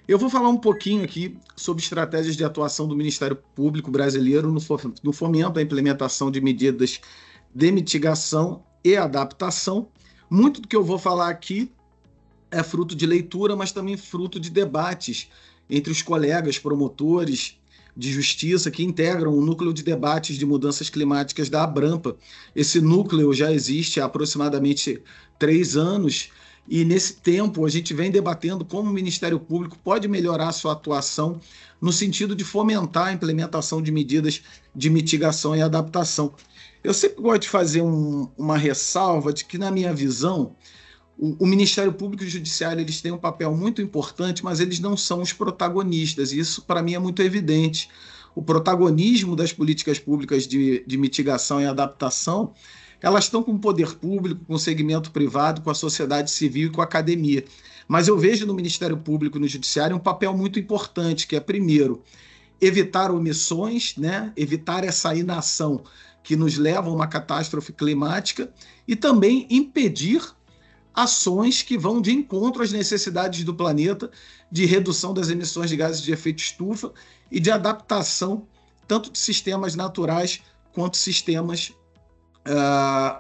Eu vou falar um pouquinho aqui sobre estratégias de atuação do Ministério Público brasileiro no fomento à implementação de medidas de mitigação e adaptação. Muito do que eu vou falar aqui é fruto de leitura, mas também fruto de debates entre os colegas promotores de justiça que integram o núcleo de debates de mudanças climáticas da Abrampa. Esse núcleo já existe há aproximadamente 3 anos e nesse tempo a gente vem debatendo como o Ministério Público pode melhorar sua atuação no sentido de fomentar a implementação de medidas de mitigação e adaptação. Eu sempre gosto de fazer uma ressalva de que, na minha visão, o Ministério Público e o Judiciário eles têm um papel muito importante, mas eles não são os protagonistas, e isso para mim é muito evidente. O protagonismo das políticas públicas de mitigação e adaptação, elas estão com o poder público, com o segmento privado, com a sociedade civil e com a academia. Mas eu vejo no Ministério Público e no Judiciário um papel muito importante, que é, primeiro, evitar omissões, né? Evitar essa inação que nos leva a uma catástrofe climática e também impedir ações que vão de encontro às necessidades do planeta de redução das emissões de gases de efeito estufa e de adaptação tanto de sistemas naturais quanto sistemas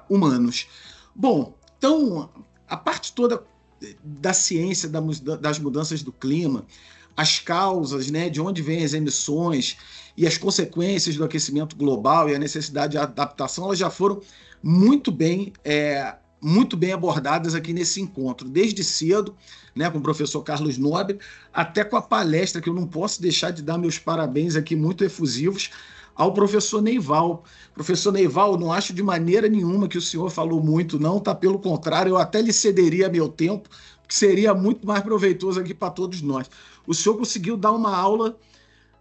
humanos. Bom, então, a parte toda da ciência das mudanças do clima, as causas, né, de onde vêm as emissões e as consequências do aquecimento global e a necessidade de adaptação, elas já foram muito bem abordadas aqui nesse encontro, desde cedo, né, com o professor Carlos Nobre, até com a palestra, que eu não posso deixar de dar meus parabéns aqui muito efusivos, ao professor Neival. Professor Neival, não acho de maneira nenhuma que o senhor falou muito, não, tá? Pelo contrário, eu até lhe cederia meu tempo, que seria muito mais proveitoso aqui para todos nós. O senhor conseguiu dar uma aula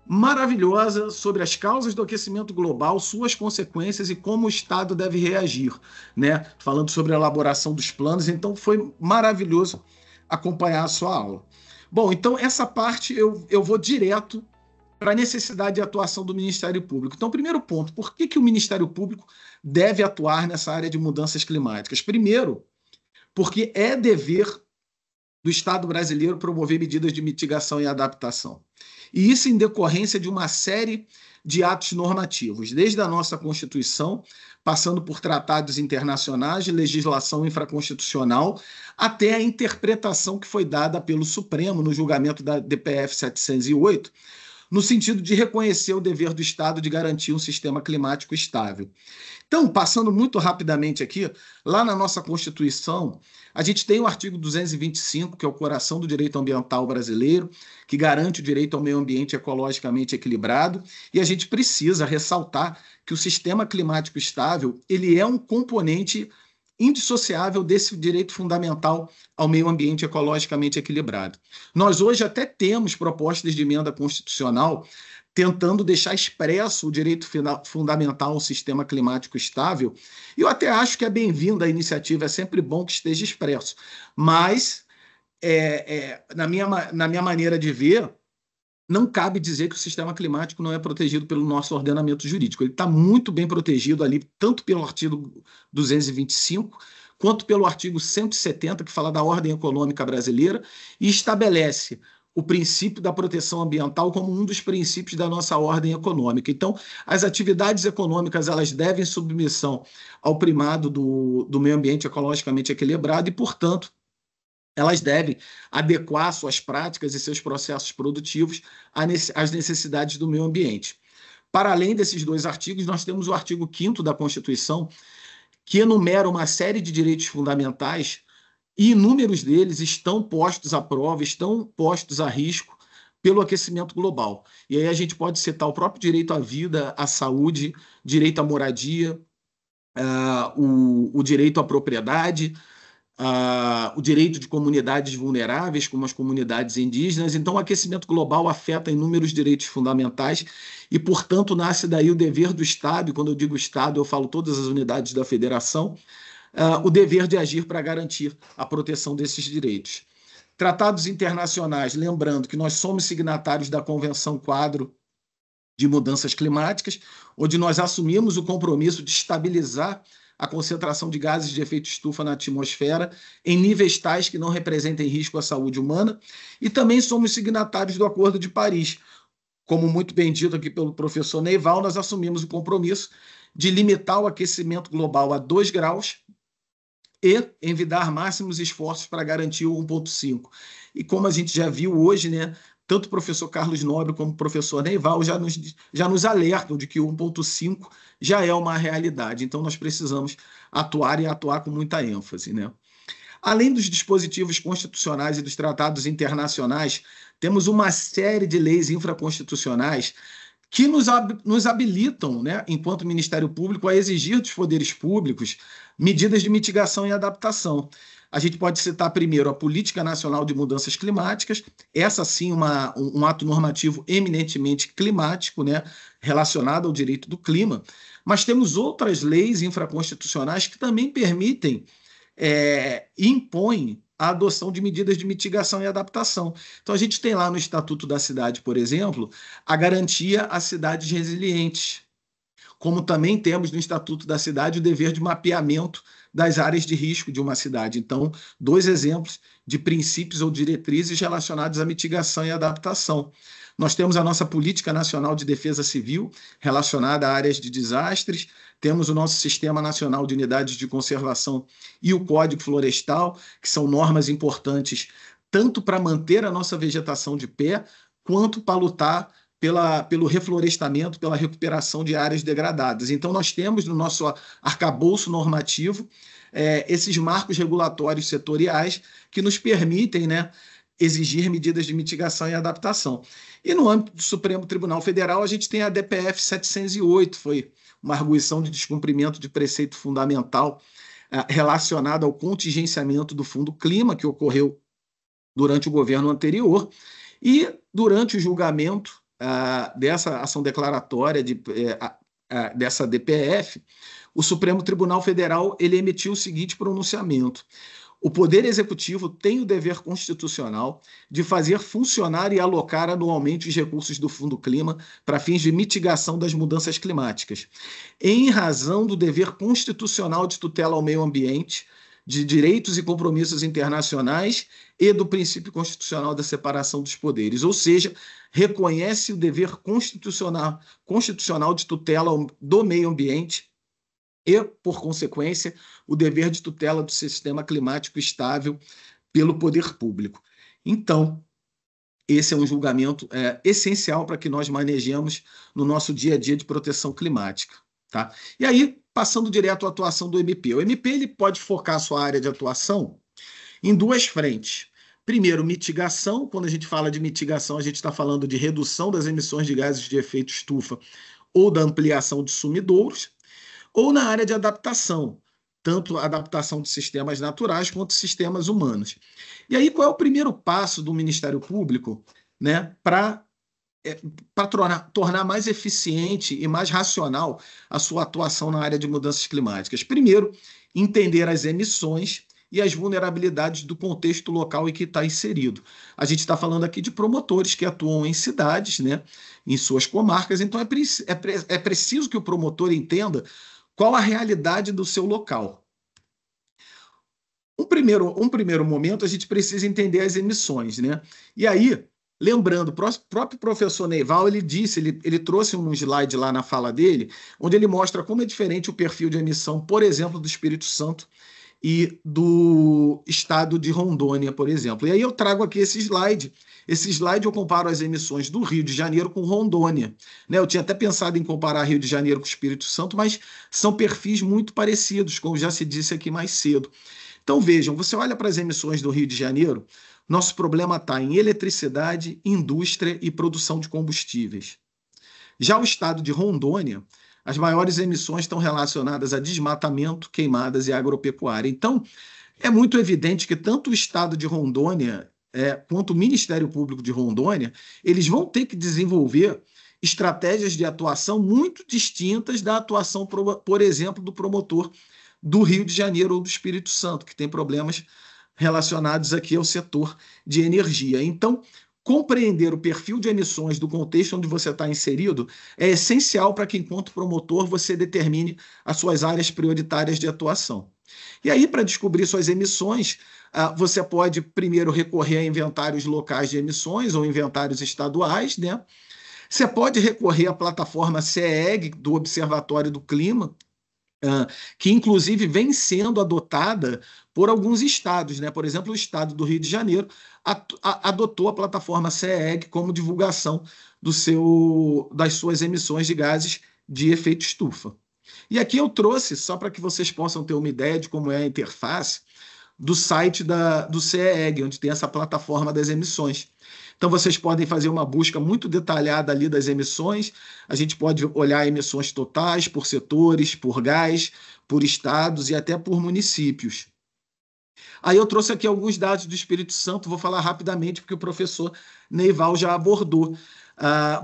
maravilhosa sobre as causas do aquecimento global, suas consequências e como o Estado deve reagir, né? Falando sobre a elaboração dos planos, então foi maravilhoso acompanhar a sua aula. Bom, então essa parte eu vou direto para a necessidade de atuação do Ministério Público. Então, primeiro ponto, por que o Ministério Público deve atuar nessa área de mudanças climáticas? Primeiro, porque é dever do Estado brasileiro promover medidas de mitigação e adaptação. E isso em decorrência de uma série de atos normativos, desde a nossa Constituição, passando por tratados internacionais, legislação infraconstitucional, até a interpretação que foi dada pelo Supremo no julgamento da DPF 708, no sentido de reconhecer o dever do Estado de garantir um sistema climático estável. Então, passando muito rapidamente aqui, lá na nossa Constituição, a gente tem o artigo 225, que é o coração do direito ambiental brasileiro, que garante o direito ao meio ambiente ecologicamente equilibrado, e a gente precisa ressaltar que o sistema climático estável ele é um componente indissociável desse direito fundamental ao meio ambiente ecologicamente equilibrado. Nós hoje até temos propostas de emenda constitucional tentando deixar expresso o direito fundamental ao sistema climático estável. E eu até acho que é bem-vinda a iniciativa, é sempre bom que esteja expresso. Mas, na minha maneira de ver, não cabe dizer que o sistema climático não é protegido pelo nosso ordenamento jurídico. Ele está muito bem protegido ali, tanto pelo artigo 225, quanto pelo artigo 170, que fala da ordem econômica brasileira, e estabelece o princípio da proteção ambiental como um dos princípios da nossa ordem econômica. Então, as atividades econômicas elas devem submissão ao primado do meio ambiente ecologicamente equilibrado e, portanto, elas devem adequar suas práticas e seus processos produtivos às necessidades do meio ambiente. Para além desses dois artigos, nós temos o artigo 5º da Constituição, que enumera uma série de direitos fundamentais e inúmeros deles estão postos à prova, estão postos a risco pelo aquecimento global. E aí a gente pode citar o próprio direito à vida, à saúde, direito à moradia, o direito à propriedade, o direito de comunidades vulneráveis, como as comunidades indígenas. Então, o aquecimento global afeta inúmeros direitos fundamentais e, portanto, nasce daí o dever do Estado, e quando eu digo Estado, eu falo todas as unidades da federação, o dever de agir para garantir a proteção desses direitos. Tratados internacionais, lembrando que nós somos signatários da Convenção Quadro de Mudanças Climáticas, onde nós assumimos o compromisso de estabilizar a concentração de gases de efeito estufa na atmosfera em níveis tais que não representem risco à saúde humana, e também somos signatários do Acordo de Paris. Como muito bem dito aqui pelo professor Neival, nós assumimos o compromisso de limitar o aquecimento global a 2 graus e envidar máximos esforços para garantir o 1,5. E como a gente já viu hoje, né, tanto o professor Carlos Nobre como o professor Neival já nos alertam de que o 1,5 já é uma realidade. Então, nós precisamos atuar e atuar com muita ênfase, né? Além dos dispositivos constitucionais e dos tratados internacionais, temos uma série de leis infraconstitucionais que nos habilitam, né, enquanto Ministério Público, a exigir dos poderes públicos medidas de mitigação e adaptação. A gente pode citar primeiro a Política Nacional de Mudanças Climáticas, essa sim um ato normativo eminentemente climático, né, relacionado ao direito do clima, mas temos outras leis infraconstitucionais que também permitem e impõem a adoção de medidas de mitigação e adaptação. Então, a gente tem lá no Estatuto da Cidade, por exemplo, a garantia a cidades resilientes, como também temos no Estatuto da Cidade o dever de mapeamento das áreas de risco de uma cidade. Então, 2 exemplos de princípios ou diretrizes relacionados à mitigação e adaptação. Nós temos a nossa Política Nacional de Defesa Civil, relacionada a áreas de desastres, temos o nosso Sistema Nacional de Unidades de Conservação e o Código Florestal, que são normas importantes tanto para manter a nossa vegetação de pé, quanto para lutar pelo reflorestamento, pela recuperação de áreas degradadas. Então, nós temos no nosso arcabouço normativo esses marcos regulatórios setoriais que nos permitem, né, exigir medidas de mitigação e adaptação. E no âmbito do Supremo Tribunal Federal, a gente tem a DPF 708, foi uma arguição de descumprimento de preceito fundamental relacionado ao contingenciamento do Fundo Clima, que ocorreu durante o governo anterior, e durante o julgamento dessa ação declaratória dessa DPF, o Supremo Tribunal Federal ele emitiu o seguinte pronunciamento: o Poder Executivo tem o dever constitucional de fazer funcionar e alocar anualmente os recursos do Fundo Clima para fins de mitigação das mudanças climáticas, em razão do dever constitucional de tutela ao meio ambiente, de direitos e compromissos internacionais e do princípio constitucional da separação dos poderes, ou seja, reconhece o dever constitucional de tutela do meio ambiente e, por consequência, o dever de tutela do sistema climático estável pelo poder público. Então, esse é um julgamento essencial para que nós manejemos no nosso dia a dia de proteção climática. Tá? E aí, passando direto à atuação do MP. O MP ele pode focar a sua área de atuação em 2 frentes. Primeiro, mitigação. Quando a gente fala de mitigação, a gente está falando de redução das emissões de gases de efeito estufa ou da ampliação de sumidouros, ou na área de adaptação, tanto a adaptação de sistemas naturais quanto sistemas humanos. E aí, qual é o primeiro passo do Ministério Público, né, para tornar mais eficiente e mais racional a sua atuação na área de mudanças climáticas? Primeiro, entender as emissões e as vulnerabilidades do contexto local em que está inserido. A gente está falando aqui de promotores que atuam em cidades, né, em suas comarcas, então é preciso que o promotor entenda qual a realidade do seu local. Um primeiro momento, a gente precisa entender as emissões, né? E aí, lembrando, o próprio professor Neival, ele trouxe um slide lá na fala dele, onde ele mostra como é diferente o perfil de emissão, por exemplo, do Espírito Santo e do estado de Rondônia, por exemplo. E aí eu trago aqui esse slide. Esse slide eu comparo as emissões do Rio de Janeiro com Rondônia, né? Eu tinha até pensado em comparar Rio de Janeiro com o Espírito Santo, mas são perfis muito parecidos, como já se disse aqui mais cedo. Então vejam, você olha para as emissões do Rio de Janeiro, nosso problema está em eletricidade, indústria e produção de combustíveis. Já o estado de Rondônia, as maiores emissões estão relacionadas a desmatamento, queimadas e agropecuária. Então, é muito evidente que tanto o estado de Rondônia quanto o Ministério Público de Rondônia, eles vão ter que desenvolver estratégias de atuação muito distintas da atuação, por exemplo, do promotor do Rio de Janeiro ou do Espírito Santo, que tem problemas relacionados aqui ao setor de energia. Então, compreender o perfil de emissões do contexto onde você está inserido é essencial para que, enquanto promotor, você determine as suas áreas prioritárias de atuação. E aí, para descobrir suas emissões, você pode primeiro recorrer a inventários locais de emissões ou inventários estaduais, né? Você pode recorrer à plataforma CEEG do Observatório do Clima, que inclusive vem sendo adotada por alguns estados, né? Por exemplo, o estado do Rio de Janeiro adotou a plataforma CEEG como divulgação das suas emissões de gases de efeito estufa. E aqui eu trouxe, só para que vocês possam ter uma ideia de como é a interface, do site do CEEG, onde tem essa plataforma das emissões. Então, vocês podem fazer uma busca muito detalhada ali das emissões. A gente pode olhar emissões totais por setores, por gás, por estados e até por municípios. Aí eu trouxe aqui alguns dados do Espírito Santo, vou falar rapidamente, porque o professor Neival já abordou.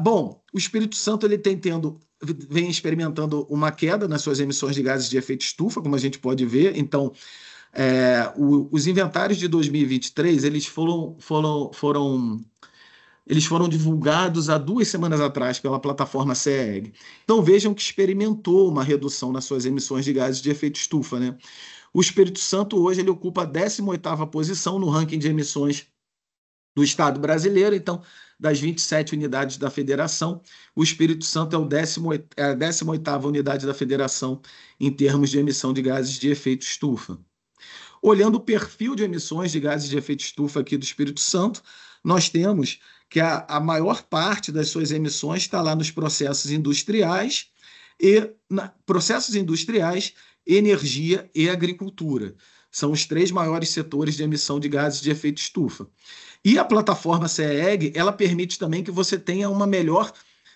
Bom, o Espírito Santo ele vem experimentando uma queda nas suas emissões de gases de efeito estufa, como a gente pode ver. Então, os inventários de 2023 eles foram divulgados há 2 semanas atrás pela plataforma CEEG. Então vejam que experimentou uma redução nas suas emissões de gases de efeito estufa, né? O Espírito Santo hoje ele ocupa a 18ª posição no ranking de emissões do Estado brasileiro. Então, das 27 unidades da federação, o Espírito Santo é a 18ª unidade da federação em termos de emissão de gases de efeito estufa. Olhando o perfil de emissões de gases de efeito estufa aqui do Espírito Santo, nós temos que a maior parte das suas emissões está lá nos processos industriais, energia e agricultura. São os 3 maiores setores de emissão de gases de efeito estufa. E a plataforma CEEG, ela permite também que você tenha uma melhor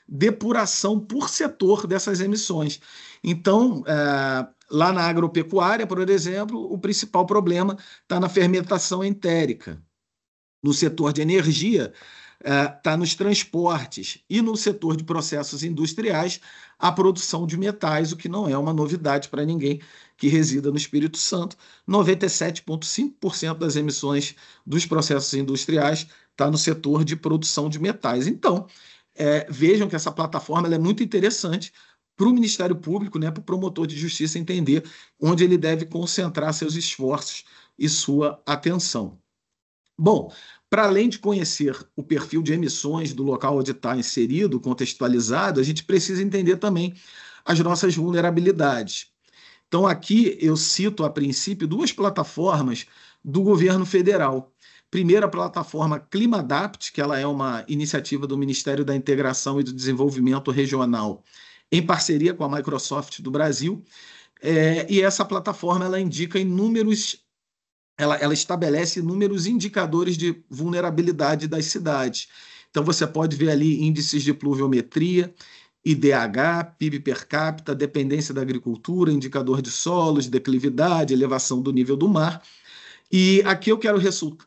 depuração por setor dessas emissões. Então, lá na agropecuária, por exemplo, o principal problema está na fermentação entérica. No setor de energia, está nos transportes. E no setor de processos industriais, a produção de metais, o que não é uma novidade para ninguém que resida no Espírito Santo. 97,5% das emissões dos processos industriais está no setor de produção de metais. Então, vejam que essa plataforma ela é muito interessante para o Ministério Público, né, para o promotor de justiça entender onde ele deve concentrar seus esforços e sua atenção. Bom, para além de conhecer o perfil de emissões do local onde está inserido, contextualizado, a gente precisa entender também as nossas vulnerabilidades. Então, aqui eu cito, a princípio, 2 plataformas do governo federal. Primeiro, a plataforma ClimaDapt, que ela é uma iniciativa do Ministério da Integração e do Desenvolvimento Regional, em parceria com a Microsoft do Brasil, e essa plataforma ela indica inúmeros, ela estabelece inúmeros indicadores de vulnerabilidade das cidades. Então você pode ver ali índices de pluviometria, IDH, PIB per capita, dependência da agricultura, indicador de solos, declividade, elevação do nível do mar. E aqui eu quero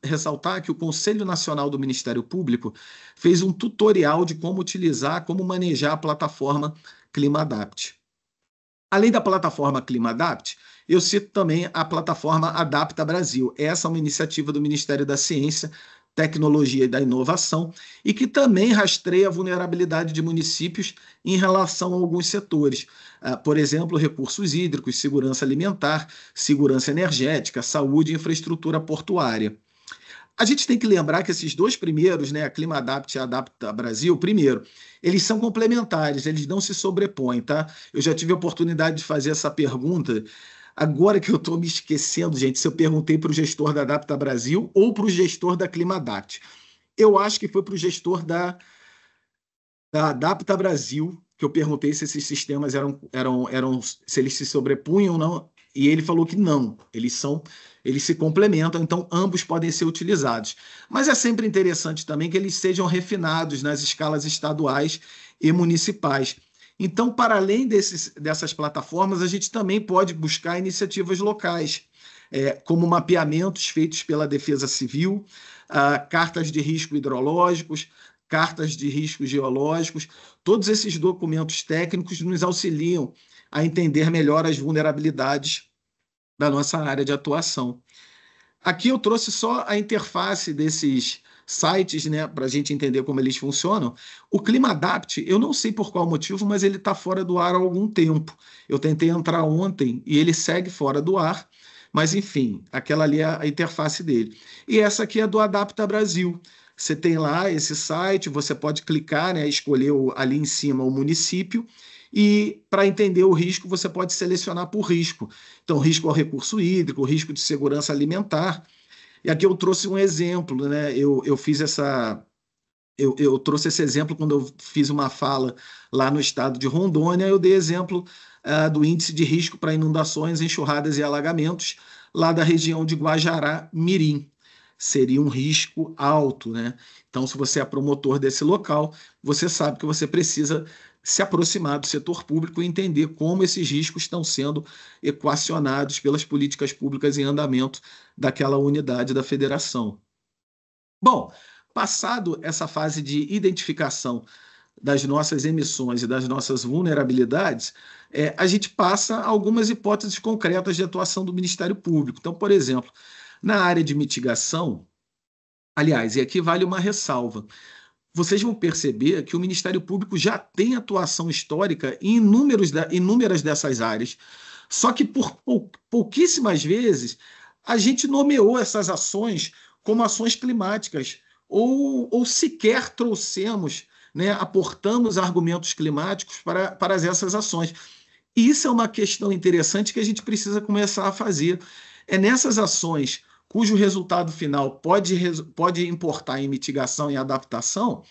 ressaltar que o Conselho Nacional do Ministério Público fez um tutorial de como utilizar, como manejar a plataforma ClimaDapt. Além da plataforma ClimaDapt, eu cito também a plataforma Adapta Brasil. Essa é uma iniciativa do Ministério da Ciência, Tecnologia e da Inovação e que também rastreia a vulnerabilidade de municípios em relação a alguns setores. Por exemplo, recursos hídricos, segurança alimentar, segurança energética, saúde e infraestrutura portuária. A gente tem que lembrar que esses 2 primeiros, né, a ClimaDapt e a Adapta Brasil, primeiro, eles são complementares, eles não se sobrepõem, tá? Eu já tive a oportunidade de fazer essa pergunta. Agora que eu estou me esquecendo, gente, se eu perguntei para o gestor da Adapta Brasil ou para o gestor da ClimaDapt. Eu acho que foi para o gestor da Adapta Brasil que eu perguntei se esses sistemas se eles se sobrepunham ou não, e ele falou que não, eles se complementam, então ambos podem ser utilizados. Mas é sempre interessante também que eles sejam refinados nas escalas estaduais e municipais. Então, para além dessas plataformas, a gente também pode buscar iniciativas locais, como mapeamentos feitos pela Defesa Civil, cartas de risco hidrológicos, cartas de riscos geológicos. Todos esses documentos técnicos nos auxiliam a entender melhor as vulnerabilidades da nossa área de atuação. Aqui eu trouxe só a interface sites, né, para a gente entender como eles funcionam. O ClimaAdapt, eu não sei por qual motivo, mas ele está fora do ar há algum tempo. Eu tentei entrar ontem e ele segue fora do ar, mas enfim, aquela ali é a interface dele. E essa aqui é do Adapta Brasil. Você tem lá esse site, você pode clicar, né, escolher ali em cima o município, e para entender o risco, você pode selecionar por risco. Então, risco ao recurso hídrico, risco de segurança alimentar. E aqui eu trouxe um exemplo, né? Eu fiz essa. Eu trouxe esse exemplo quando eu fiz uma fala lá no estado de Rondônia. Eu dei exemplo do índice de risco para inundações, enxurradas e alagamentos lá da região de Guajará Mirim. Seria um risco alto, né? Então, se você é promotor desse local, você sabe que você precisa se aproximar do setor público e entender como esses riscos estão sendo equacionados pelas políticas públicas em andamento daquela unidade da federação. Bom, passado essa fase de identificação das nossas emissões e das nossas vulnerabilidades, a gente passa a algumas hipóteses concretas de atuação do Ministério Público. Então, por exemplo, na área de mitigação, aliás, e aqui vale uma ressalva, vocês vão perceber que o Ministério Público já tem atuação histórica em inúmeras dessas áreas, só que por pouquíssimas vezes a gente nomeou essas ações como ações climáticas, ou sequer trouxemos, né, aportamos argumentos climáticos para essas ações. E isso é uma questão interessante que a gente precisa começar a fazer. É nessas ações cujo resultado final pode importar em mitigação e adaptação,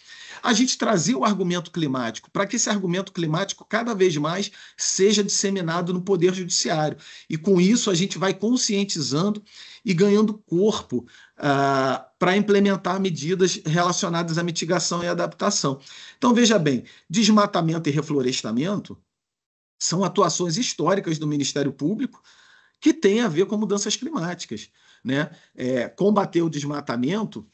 a gente trazer o argumento climático, para que esse argumento climático cada vez mais seja disseminado no Poder Judiciário. E com isso a gente vai conscientizando e ganhando corpo para implementar medidas relacionadas à mitigação e adaptação. Então, veja bem, desmatamento e reflorestamento são atuações históricas do Ministério Público que têm a ver com mudanças climáticas, né? Combater o desmatamento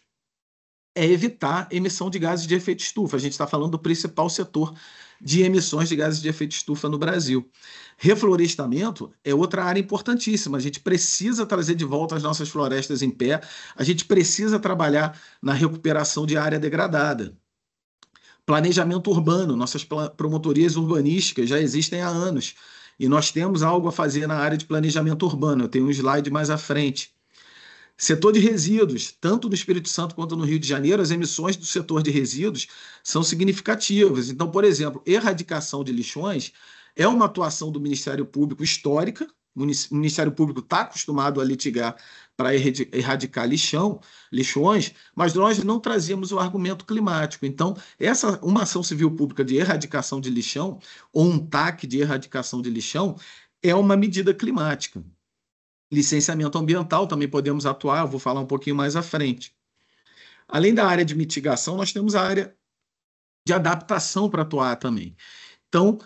é evitar emissão de gases de efeito estufa. A gente está falando do principal setor de emissões de gases de efeito estufa no Brasil. Reflorestamento é outra área importantíssima. A gente precisa trazer de volta as nossas florestas em pé, a gente precisa trabalhar na recuperação de área degradada. Planejamento urbano, nossas promotorias urbanísticas já existem há anos e nós temos algo a fazer na área de planejamento urbano. Eu tenho um slide mais à frente. Setor de resíduos, tanto no Espírito Santo quanto no Rio de Janeiro, as emissões do setor de resíduos são significativas. Então, por exemplo, erradicação de lixões é uma atuação do Ministério Público histórica. O Ministério Público está acostumado a litigar para erradicar lixões, mas nós não trazíamos o argumento climático. Então, uma ação civil pública de erradicação de lixão, ou um TAC de erradicação de lixão, é uma medida climática. Licenciamento ambiental também podemos atuar, eu vou falar um pouquinho mais à frente. Além da área de mitigação, nós temos a área de adaptação para atuar também. Então,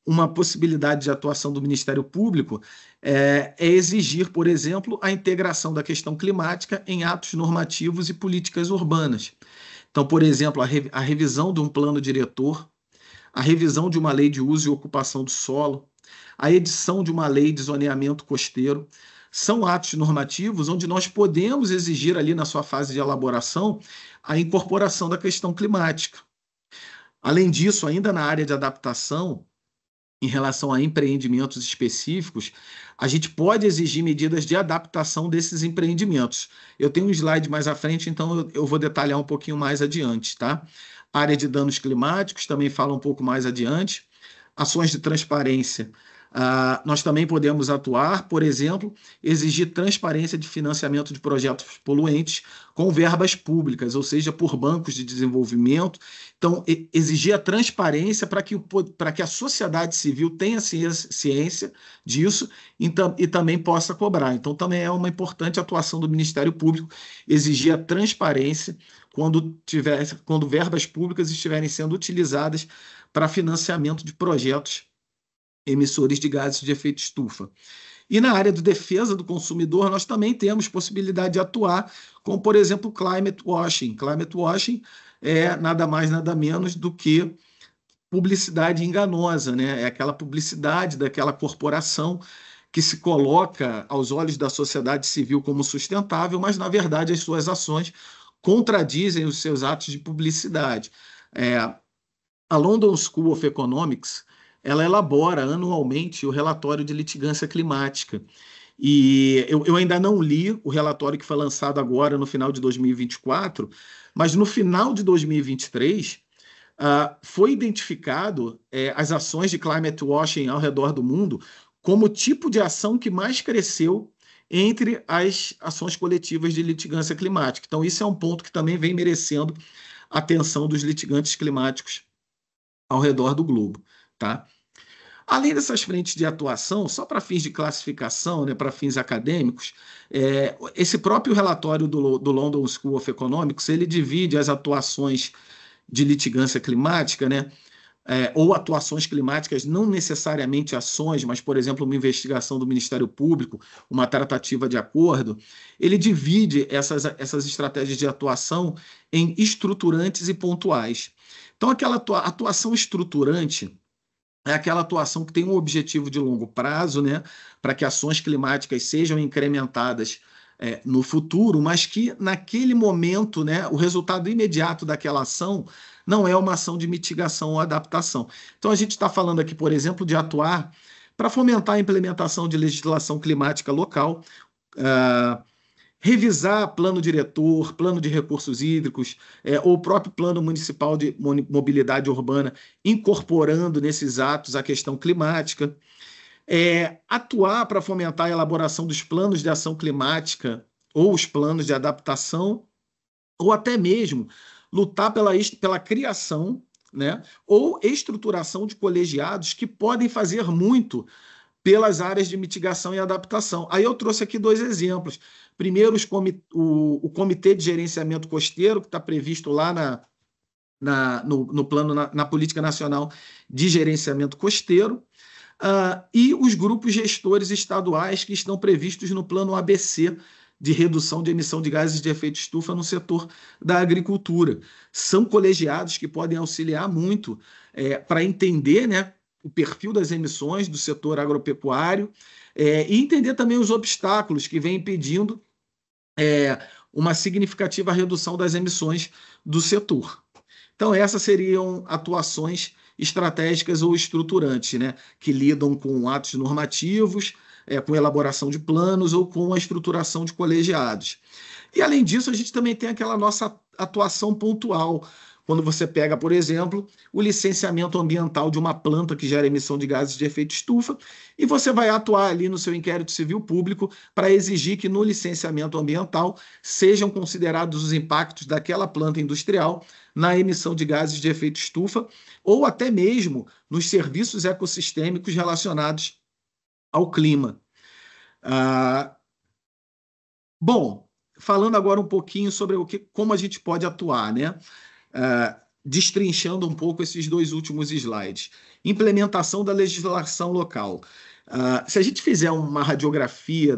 uma possibilidade de atuação do Ministério Público é exigir, por exemplo, a integração da questão climática em atos normativos e políticas urbanas. Então, por exemplo, a revisão de um plano diretor, a revisão de uma lei de uso e ocupação do solo, a edição de uma lei de zoneamento costeiro, são atos normativos onde nós podemos exigir ali na sua fase de elaboração a incorporação da questão climática. Além disso, ainda na área de adaptação, em relação a empreendimentos específicos, a gente pode exigir medidas de adaptação desses empreendimentos. Eu tenho um slide mais à frente, então eu vou detalhar um pouquinho mais adiante, tá? A área de danos climáticos também fala um pouco mais adiante. Ações de transparência. Nós também podemos atuar, por exemplo, exigir transparência de financiamento de projetos poluentes com verbas públicas, ou seja, por bancos de desenvolvimento. Então, exigir a transparência para que a sociedade civil tenha ciência disso e também possa cobrar. Então, também é uma importante atuação do Ministério Público exigir a transparência quando verbas públicas estiverem sendo utilizadas para financiamento de projetos emissores de gases de efeito estufa. E na área de defesa do consumidor, nós também temos possibilidade de atuar, como, por exemplo, climate washing. Climate washing é nada mais, nada menos do que publicidade enganosa, né? É aquela publicidade daquela corporação que se coloca aos olhos da sociedade civil como sustentável, mas, na verdade, as suas ações contradizem os seus atos de publicidade. A London School of Economics, ela elabora anualmente o relatório de litigância climática. E eu ainda não li o relatório que foi lançado agora no final de 2024, mas no final de 2023 foi identificado as ações de climate washing ao redor do mundo como o tipo de ação que mais cresceu entre as ações coletivas de litigância climática. Então, isso é um ponto que também vem merecendo a atenção dos litigantes climáticos ao redor do globo, tá? Além dessas frentes de atuação, só para fins de classificação, né, para fins acadêmicos, esse próprio relatório do London School of Economics, ele divide as atuações de litigância climática, né, ou atuações climáticas, não necessariamente ações, mas, por exemplo, uma investigação do Ministério Público, uma tratativa de acordo, ele divide essas estratégias de atuação em estruturantes e pontuais. Então, aquela atuação estruturante é aquela atuação que tem um objetivo de longo prazo, né, para que ações climáticas sejam incrementadas no futuro, mas que naquele momento, né, o resultado imediato daquela ação não é uma ação de mitigação ou adaptação. Então a gente está falando aqui, por exemplo, de atuar para fomentar a implementação de legislação climática local, revisar plano diretor, plano de recursos hídricos, ou o próprio plano municipal de mobilidade urbana, incorporando nesses atos a questão climática, atuar para fomentar a elaboração dos planos de ação climática ou os planos de adaptação, ou até mesmo lutar pela criação, né, ou estruturação de colegiados que podem fazer muito pelas áreas de mitigação e adaptação. Aí eu trouxe aqui 2 exemplos. Primeiro, o Comitê de Gerenciamento Costeiro, que está previsto lá no plano, na Política Nacional de Gerenciamento Costeiro, e os grupos gestores estaduais que estão previstos no plano ABC de redução de emissão de gases de efeito estufa no setor da agricultura. São colegiados que podem auxiliar muito para entender, né, o perfil das emissões do setor agropecuário e entender também os obstáculos que vêm impedindo uma significativa redução das emissões do setor. Então, essas seriam atuações estratégicas ou estruturantes, né, que lidam com atos normativos, com elaboração de planos ou com a estruturação de colegiados. E, além disso, a gente também tem aquela nossa atuação pontual, quando você pega, por exemplo, o licenciamento ambiental de uma planta que gera emissão de gases de efeito estufa, e você vai atuar ali no seu inquérito civil público para exigir que no licenciamento ambiental sejam considerados os impactos daquela planta industrial na emissão de gases de efeito estufa, ou até mesmo nos serviços ecossistêmicos relacionados ao clima. Bom, falando agora um pouquinho sobre como a gente pode atuar, né? Destrinchando um pouco esses 2 últimos slides. Implementação da legislação local. Se a gente fizer uma radiografia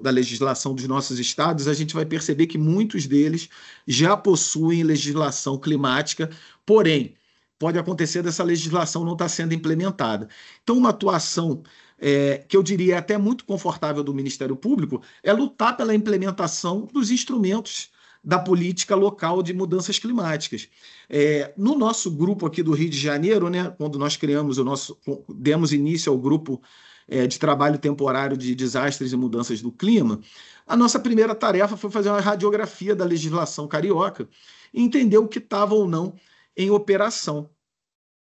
da legislação dos nossos estados, a gente vai perceber que muitos deles já possuem legislação climática, porém, pode acontecer dessa legislação não estar sendo implementada. Então, uma atuação que eu diria até muito confortável do Ministério Público é lutar pela implementação dos instrumentos da política local de mudanças climáticas. No nosso grupo aqui do Rio de Janeiro, né, quando nós demos início ao grupo de trabalho temporário de desastres e mudanças do clima, a nossa primeira tarefa foi fazer uma radiografia da legislação carioca e entender o que estava ou não em operação.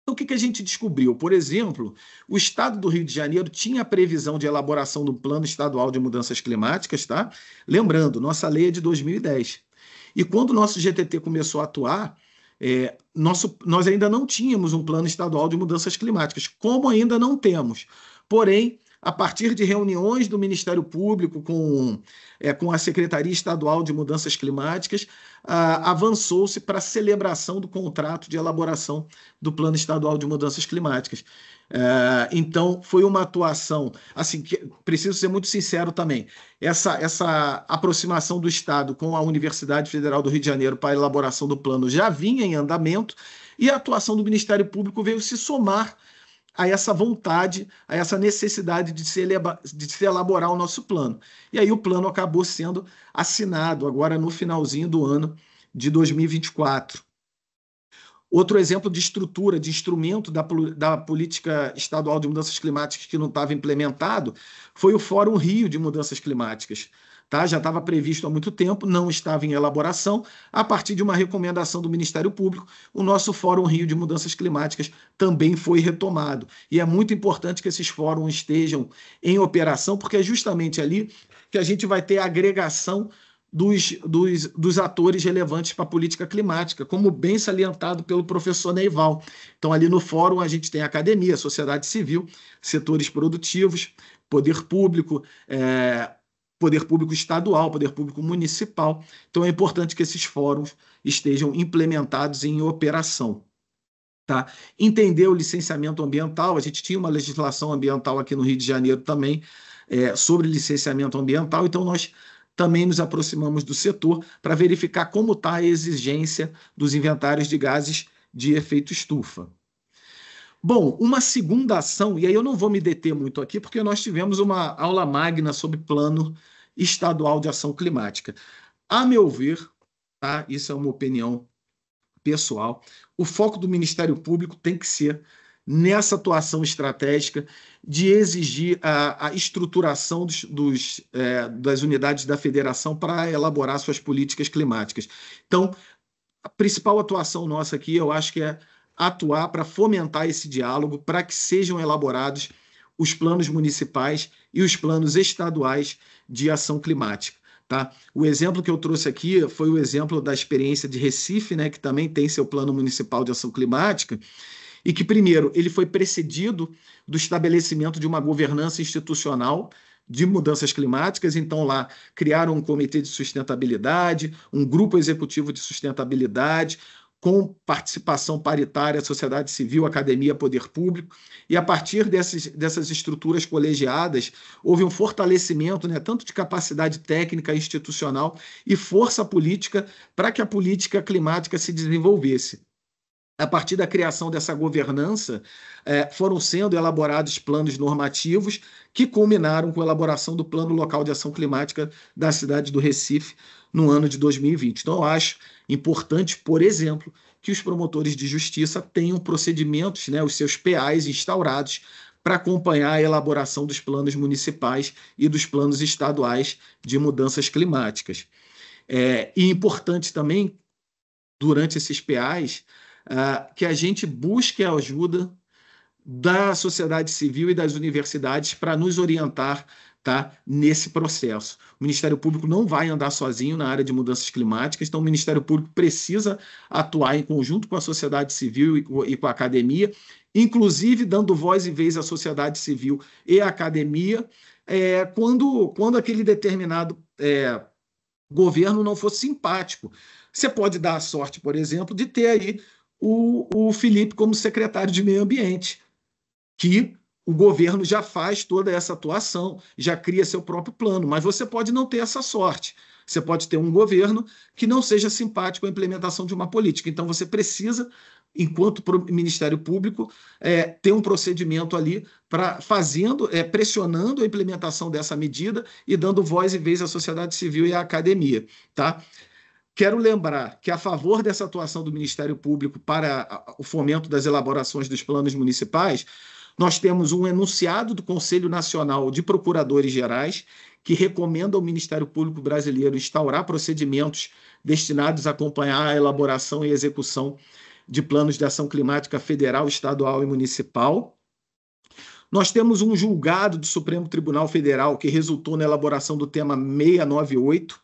Então, o que a gente descobriu? Por exemplo, o Estado do Rio de Janeiro tinha a previsão de elaboração do Plano Estadual de Mudanças Climáticas, tá? Lembrando, nossa lei é de 2010. E quando o nosso GTT começou a atuar, nós ainda não tínhamos um Plano Estadual de Mudanças Climáticas, como ainda não temos. Porém, a partir de reuniões do Ministério Público com a Secretaria Estadual de Mudanças Climáticas, avançou-se para a celebração do contrato de elaboração do Plano Estadual de Mudanças Climáticas. Então, foi uma atuação, assim, que preciso ser muito sincero também, essa aproximação do Estado com a Universidade Federal do Rio de Janeiro para a elaboração do plano já vinha em andamento, e a atuação do Ministério Público veio se somar a essa vontade, a essa necessidade de se elaborar o nosso plano. E aí o plano acabou sendo assinado agora no finalzinho do ano de 2024. Outro exemplo de estrutura, de instrumento da política estadual de mudanças climáticas que não estava implementado, foi o Fórum Rio de Mudanças Climáticas. Tá? Já estava previsto há muito tempo, não estava em elaboração. A partir de uma recomendação do Ministério Público, o nosso Fórum Rio de Mudanças Climáticas também foi retomado. E é muito importante que esses fóruns estejam em operação, porque é justamente ali que a gente vai ter a agregação dos atores relevantes para a política climática, como bem salientado pelo professor Neival. Então, ali no fórum, a gente tem a academia, a sociedade civil, setores produtivos, poder público estadual, poder público municipal. Então, é importante que esses fóruns estejam implementados em operação. Tá? Entender o licenciamento ambiental, a gente tinha uma legislação ambiental aqui no Rio de Janeiro também, sobre licenciamento ambiental, então nós também nos aproximamos do setor para verificar como está a exigência dos inventários de gases de efeito estufa. Bom, uma segunda ação, e aí eu não vou me deter muito aqui, porque nós tivemos uma aula magna sobre Plano Estadual de Ação Climática. A meu ver, tá? Isso é uma opinião pessoal, o foco do Ministério Público tem que ser nessa atuação estratégica de exigir a estruturação das unidades da federação para elaborar suas políticas climáticas. Então, a principal atuação nossa aqui, eu acho que é atuar para fomentar esse diálogo, para que sejam elaborados os planos municipais e os planos estaduais de ação climática. Tá? O exemplo que eu trouxe aqui foi o exemplo da experiência de Recife, né, que também tem seu plano municipal de ação climática, e que, primeiro, ele foi precedido do estabelecimento de uma governança institucional de mudanças climáticas. Então, lá criaram um comitê de sustentabilidade, um grupo executivo de sustentabilidade, com participação paritária, sociedade civil, academia, poder público, e a partir dessas estruturas colegiadas, houve um fortalecimento, né, tanto de capacidade técnica, institucional e força política para que a política climática se desenvolvesse. A partir da criação dessa governança, foram sendo elaborados planos normativos que culminaram com a elaboração do Plano Local de Ação Climática da cidade do Recife no ano de 2020. Então, eu acho importante, por exemplo, que os promotores de justiça tenham procedimentos, né, os seus PAs instaurados para acompanhar a elaboração dos planos municipais e dos planos estaduais de mudanças climáticas. E importante também, durante esses PAs, que a gente busque a ajuda da sociedade civil e das universidades para nos orientar, tá, nesse processo. O Ministério Público não vai andar sozinho na área de mudanças climáticas, então o Ministério Público precisa atuar em conjunto com a sociedade civil e com a academia, inclusive dando voz e vez à sociedade civil e à academia, quando aquele determinado governo não for simpático. Você pode dar a sorte, por exemplo, de ter aí o Felipe como secretário de Meio Ambiente, que o governo já faz toda essa atuação, já cria seu próprio plano, mas você pode não ter essa sorte. Você pode ter um governo que não seja simpático à implementação de uma política. Então, você precisa, enquanto Ministério Público, ter um procedimento ali pressionando a implementação dessa medida e dando voz e vez à sociedade civil e à academia. Tá? Quero lembrar que, a favor dessa atuação do Ministério Público para o fomento das elaborações dos planos municipais, nós temos um enunciado do Conselho Nacional de Procuradores Gerais que recomenda ao Ministério Público Brasileiro instaurar procedimentos destinados a acompanhar a elaboração e execução de planos de ação climática federal, estadual e municipal. Nós temos um julgado do Supremo Tribunal Federal que resultou na elaboração do tema 698,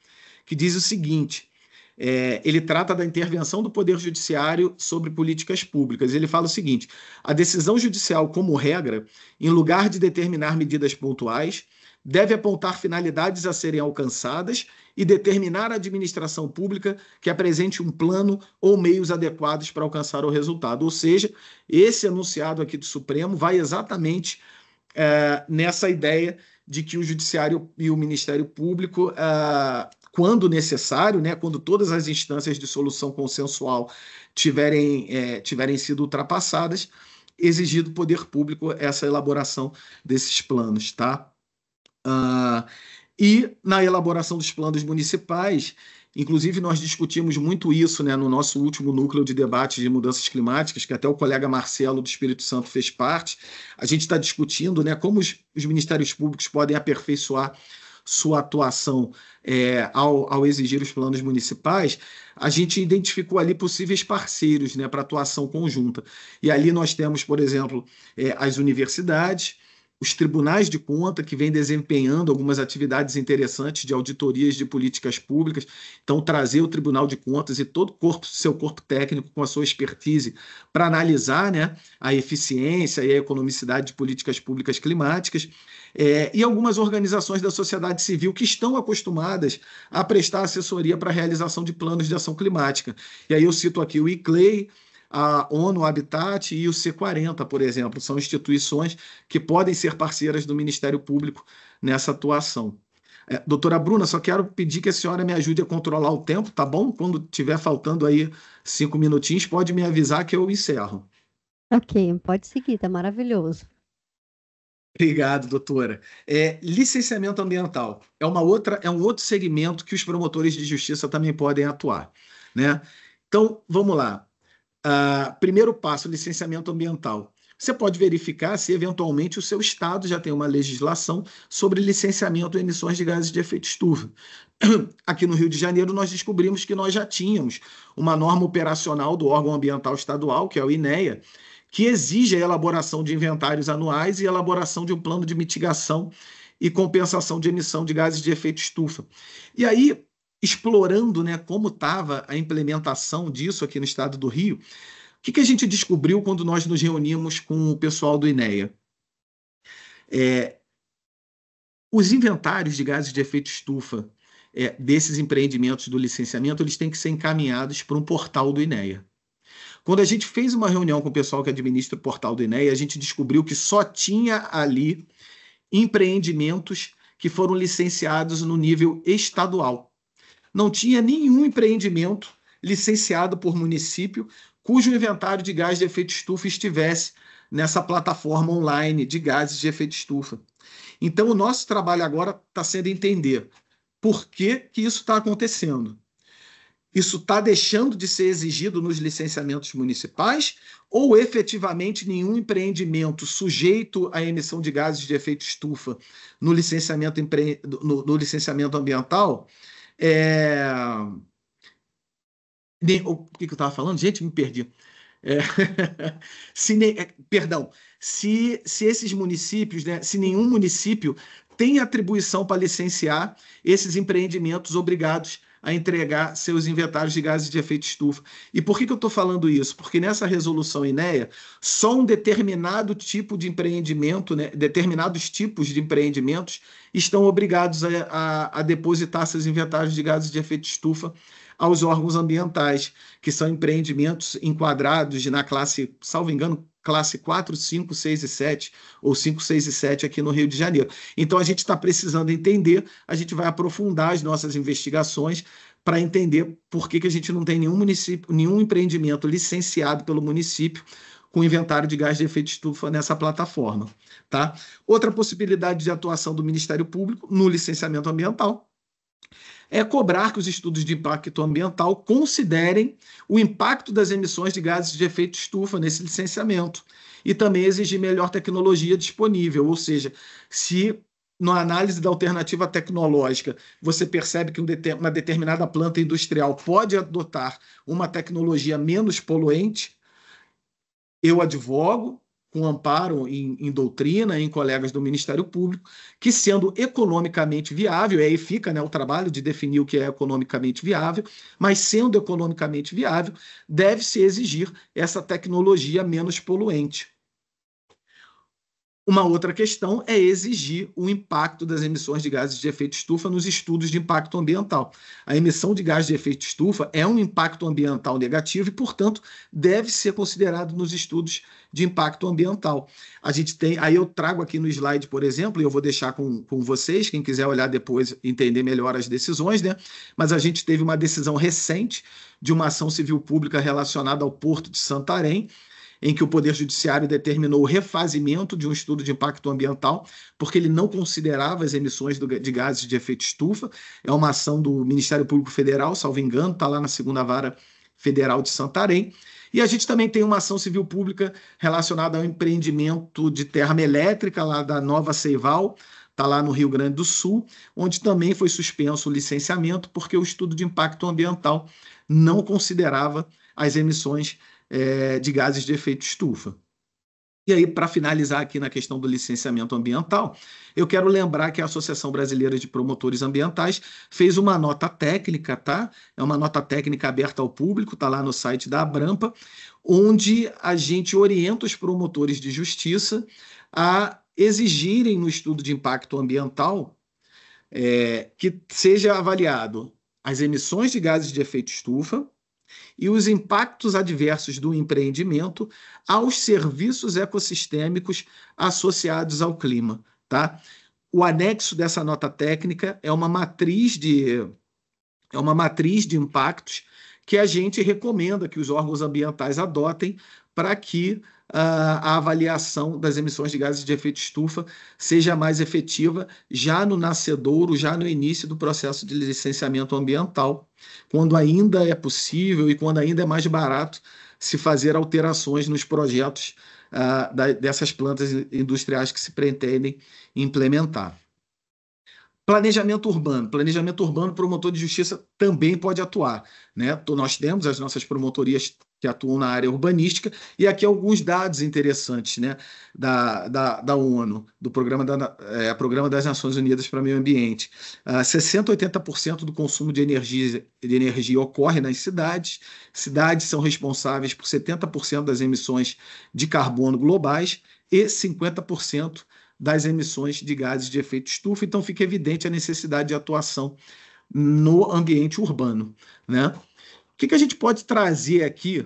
que diz o seguinte: ele trata da intervenção do Poder Judiciário sobre políticas públicas. Ele fala o seguinte: a decisão judicial, como regra, em lugar de determinar medidas pontuais, deve apontar finalidades a serem alcançadas e determinar à administração pública que apresente um plano ou meios adequados para alcançar o resultado. Ou seja, esse enunciado aqui do Supremo vai exatamente nessa ideia de que o Judiciário e o Ministério Público, quando necessário, né, quando todas as instâncias de solução consensual tiverem sido ultrapassadas, exigir do poder público essa elaboração desses planos. Tá? E na elaboração dos planos municipais, inclusive nós discutimos muito isso, né, no nosso último núcleo de debate de mudanças climáticas, que até o colega Marcelo do Espírito Santo fez parte. A gente está discutindo, né, como os ministérios públicos podem aperfeiçoar sua atuação ao exigir os planos municipais. A gente identificou ali possíveis parceiros, né, para atuação conjunta. E ali nós temos, por exemplo, as universidades, os tribunais de conta, que vêm desempenhando algumas atividades interessantes de auditorias de políticas públicas. Então, trazer o Tribunal de Contas e todo seu corpo técnico com a sua expertise para analisar, né, a eficiência e a economicidade de políticas públicas climáticas. E algumas organizações da sociedade civil que estão acostumadas a prestar assessoria para a realização de planos de ação climática. E aí eu cito aqui o ICLEI, a ONU Habitat e o C40, por exemplo, são instituições que podem ser parceiras do Ministério Público nessa atuação. Doutora Bruna, só quero pedir que a senhora me ajude a controlar o tempo, tá bom? Quando tiver faltando aí 5 minutinhos, pode me avisar que eu encerro. Ok, pode seguir, tá maravilhoso. Obrigado, doutora. Licenciamento ambiental é um outro segmento que os promotores de justiça também podem atuar, né? Então, vamos lá. Primeiro passo, licenciamento ambiental. Você pode verificar se, eventualmente, o seu estado já tem uma legislação sobre licenciamento e emissões de gases de efeito estufa. Aqui no Rio de Janeiro, nós descobrimos que nós já tínhamos uma norma operacional do órgão ambiental estadual, que é o INEA, que exige a elaboração de inventários anuais e elaboração de um plano de mitigação e compensação de emissão de gases de efeito estufa. E aí, explorando, né, como estava a implementação disso aqui no estado do Rio, o que a gente descobriu quando nós nos reunimos com o pessoal do INEA? Os inventários de gases de efeito estufa desses empreendimentos do licenciamento, eles têm que ser encaminhados para um portal do INEA. Quando a gente fez uma reunião com o pessoal que administra o portal do INEA, a gente descobriu que só tinha ali empreendimentos que foram licenciados no nível estadual. Não tinha nenhum empreendimento licenciado por município cujo inventário de gás de efeito estufa estivesse nessa plataforma online de gases de efeito estufa. Então, o nosso trabalho agora está sendo entender por que isso está acontecendo. Isso está deixando de ser exigido nos licenciamentos municipais ou efetivamente nenhum empreendimento sujeito à emissão de gases de efeito estufa no licenciamento ambiental? O que eu estava falando? Gente, me perdi. Perdão, se esses municípios, né, se nenhum município tem atribuição para licenciar esses empreendimentos obrigados a entregar seus inventários de gases de efeito estufa. E por que eu estou falando isso? Porque nessa resolução INEA, só um determinado tipo de empreendimento, né, determinados tipos de empreendimentos estão obrigados a depositar seus inventários de gases de efeito estufa aos órgãos ambientais, que são empreendimentos enquadrados na classe, salvo engano, classe 4, 5, 6 e 7, ou 5, 6 e 7 aqui no Rio de Janeiro. Então, a gente está precisando entender, a gente vai aprofundar as nossas investigações para entender por que a gente não tem nenhum empreendimento licenciado pelo município com inventário de gás de efeito estufa nessa plataforma. Tá? Outra possibilidade de atuação do Ministério Público no licenciamento ambiental é cobrar que os estudos de impacto ambiental considerem o impacto das emissões de gases de efeito estufa nesse licenciamento e também exigir melhor tecnologia disponível, ou seja, se na análise da alternativa tecnológica você percebe que uma determinada planta industrial pode adotar uma tecnologia menos poluente, eu advogo com amparo em doutrina, em colegas do Ministério Público, que sendo economicamente viável, aí fica, né, o trabalho de definir o que é economicamente viável, mas sendo economicamente viável, deve-se exigir essa tecnologia menos poluente. Uma outra questão é exigir o impacto das emissões de gases de efeito estufa nos estudos de impacto ambiental. A emissão de gases de efeito estufa é um impacto ambiental negativo e, portanto, deve ser considerado nos estudos de impacto ambiental. A gente tem, aí eu trago aqui no slide, por exemplo, e eu vou deixar com vocês, quem quiser olhar depois, entender melhor as decisões, né? Mas a gente teve uma decisão recente de uma ação civil pública relacionada ao Porto de Santarém, em que o Poder Judiciário determinou o refazimento de um estudo de impacto ambiental, porque ele não considerava as emissões de gases de efeito estufa. É uma ação do Ministério Público Federal, salvo engano, está lá na Segunda Vara Federal de Santarém. E a gente também tem uma ação civil pública relacionada ao empreendimento de termoelétrica lá da Nova Seival, está lá no Rio Grande do Sul, onde também foi suspenso o licenciamento porque o estudo de impacto ambiental não considerava as emissões de gases de efeito estufa. E aí, para finalizar aqui na questão do licenciamento ambiental, eu quero lembrar que a Associação Brasileira de Promotores Ambientais fez uma nota técnica, tá? É uma nota técnica aberta ao público, está lá no site da Abrampa, onde a gente orienta os promotores de justiça a exigirem no estudo de impacto ambiental que seja avaliado as emissões de gases de efeito estufa e os impactos adversos do empreendimento aos serviços ecossistêmicos associados ao clima, tá? O anexo dessa nota técnica é uma matriz de impactos que a gente recomenda que os órgãos ambientais adotem para que a avaliação das emissões de gases de efeito estufa seja mais efetiva já no nascedouro, já no início do processo de licenciamento ambiental, quando ainda é possível e quando ainda é mais barato se fazer alterações nos projetos dessas plantas industriais que se pretendem implementar. Planejamento urbano. Planejamento urbano, o promotor de justiça também pode atuar, né? Nós temos as nossas promotorias que atuam na área urbanística, e aqui alguns dados interessantes, né, da ONU, do Programa das Nações Unidas para o Meio Ambiente. 60% a 80% do consumo de energia ocorre nas cidades. Cidades são responsáveis por 70% das emissões de carbono globais e 50% das emissões de gases de efeito estufa, então fica evidente a necessidade de atuação no ambiente urbano, né? O que a gente pode trazer aqui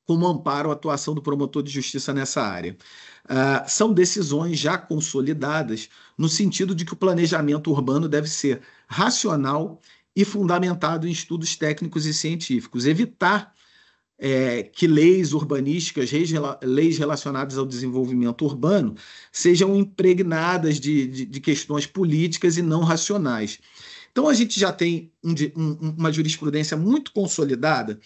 como amparo à atuação do promotor de justiça nessa área? São decisões já consolidadas no sentido de que o planejamento urbano deve ser racional e fundamentado em estudos técnicos e científicos, evitar que leis urbanísticas, leis relacionadas ao desenvolvimento urbano, sejam impregnadas de questões políticas e não racionais. Então, a gente já tem uma jurisprudência muito consolidada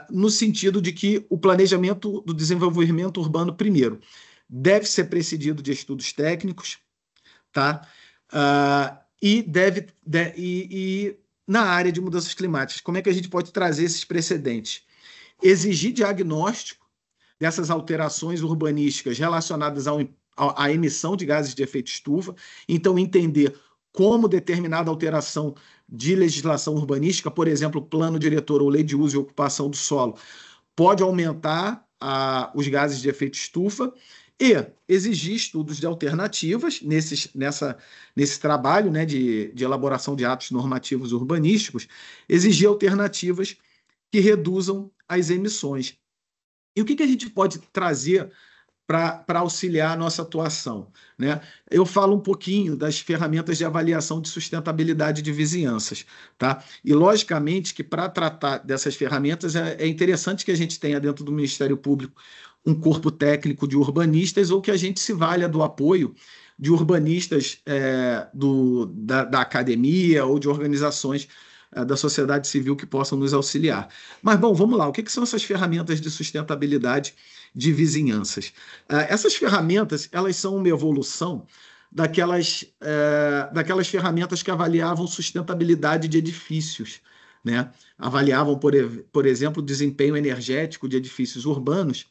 no sentido de que o planejamento do desenvolvimento urbano, primeiro, deve ser precedido de estudos técnicos, tá? E na área de mudanças climáticas, como é que a gente pode trazer esses precedentes? Exigir diagnóstico dessas alterações urbanísticas relacionadas à emissão de gases de efeito estufa, então entender como determinada alteração de legislação urbanística, por exemplo, plano diretor ou lei de uso e ocupação do solo, pode aumentar os gases de efeito estufa, e exigir estudos de alternativas nesse trabalho, né, de elaboração de atos normativos urbanísticos, exigir alternativas que reduzam as emissões. E o que a gente pode trazer para auxiliar a nossa atuação, né? Eu falo um pouquinho das ferramentas de avaliação de sustentabilidade de vizinhanças, tá? E, logicamente, que para tratar dessas ferramentas é interessante que a gente tenha dentro do Ministério Público um corpo técnico de urbanistas ou que a gente se valha do apoio de urbanistas da academia ou de organizações da sociedade civil que possam nos auxiliar. Mas, bom, vamos lá. O que são essas ferramentas de sustentabilidade de vizinhanças? Essas ferramentas, elas são uma evolução daquelas ferramentas que avaliavam sustentabilidade de edifícios, né? Avaliavam, por exemplo, o desempenho energético de edifícios urbanos,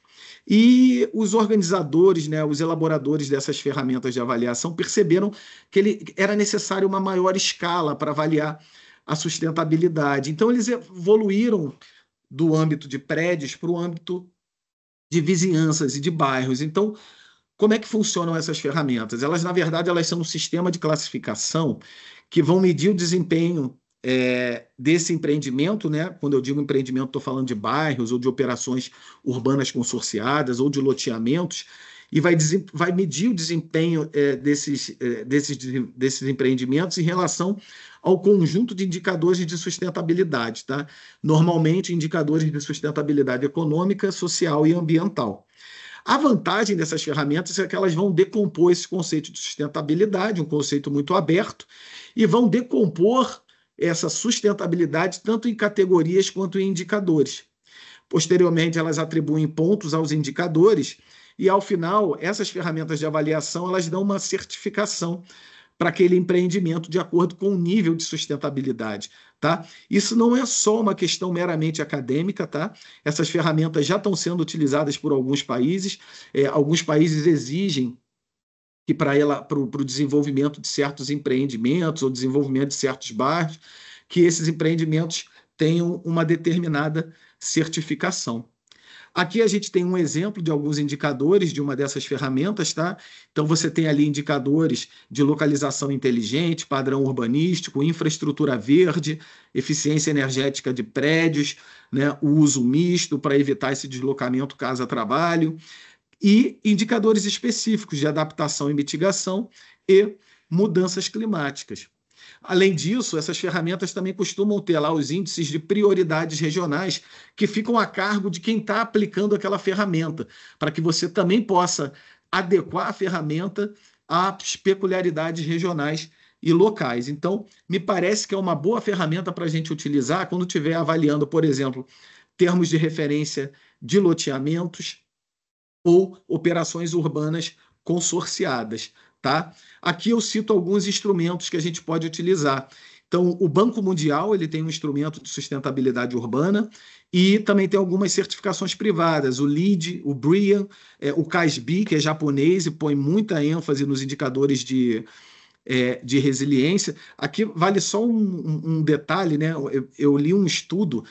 e os organizadores, né, os elaboradores dessas ferramentas de avaliação perceberam que era necessário uma maior escala para avaliar a sustentabilidade. Então, eles evoluíram do âmbito de prédios para o âmbito de vizinhanças e de bairros. Então, como é que funcionam essas ferramentas? Elas, na verdade, elas são um sistema de classificação que vão medir o desempenho desse empreendimento, né? Quando eu digo empreendimento, estou falando de bairros ou de operações urbanas consorciadas ou de loteamentos, e vai medir o desempenho desses empreendimentos em relação ao conjunto de indicadores de sustentabilidade, tá? Normalmente, indicadores de sustentabilidade econômica, social e ambiental. A vantagem dessas ferramentas é que elas vão decompor esse conceito de sustentabilidade, um conceito muito aberto, e vão decompor essa sustentabilidade tanto em categorias quanto em indicadores. Posteriormente, elas atribuem pontos aos indicadores e, ao final, essas ferramentas de avaliação elas dão uma certificação para aquele empreendimento de acordo com o nível de sustentabilidade, tá? Isso não é só uma questão meramente acadêmica, tá? Essas ferramentas já estão sendo utilizadas por alguns países. Alguns países exigem que para o desenvolvimento de certos empreendimentos ou desenvolvimento de certos bairros, que esses empreendimentos tenham uma determinada certificação. Aqui a gente tem um exemplo de alguns indicadores de uma dessas ferramentas, tá? Então você tem ali indicadores de localização inteligente, padrão urbanístico, infraestrutura verde, eficiência energética de prédios, né? O uso misto para evitar esse deslocamento casa-trabalho, e indicadores específicos de adaptação e mitigação e mudanças climáticas. Além disso, essas ferramentas também costumam ter lá os índices de prioridades regionais que ficam a cargo de quem está aplicando aquela ferramenta, para que você também possa adequar a ferramenta às peculiaridades regionais e locais. Então, me parece que é uma boa ferramenta para a gente utilizar quando estiver avaliando, por exemplo, termos de referência de loteamentos ou operações urbanas consorciadas, tá? Aqui eu cito alguns instrumentos que a gente pode utilizar. Então, o Banco Mundial ele tem um instrumento de sustentabilidade urbana e também tem algumas certificações privadas, o LEED, o BREEAM, o CASB, que é japonês e põe muita ênfase nos indicadores de resiliência. Aqui vale só um detalhe, né? Eu li um estudo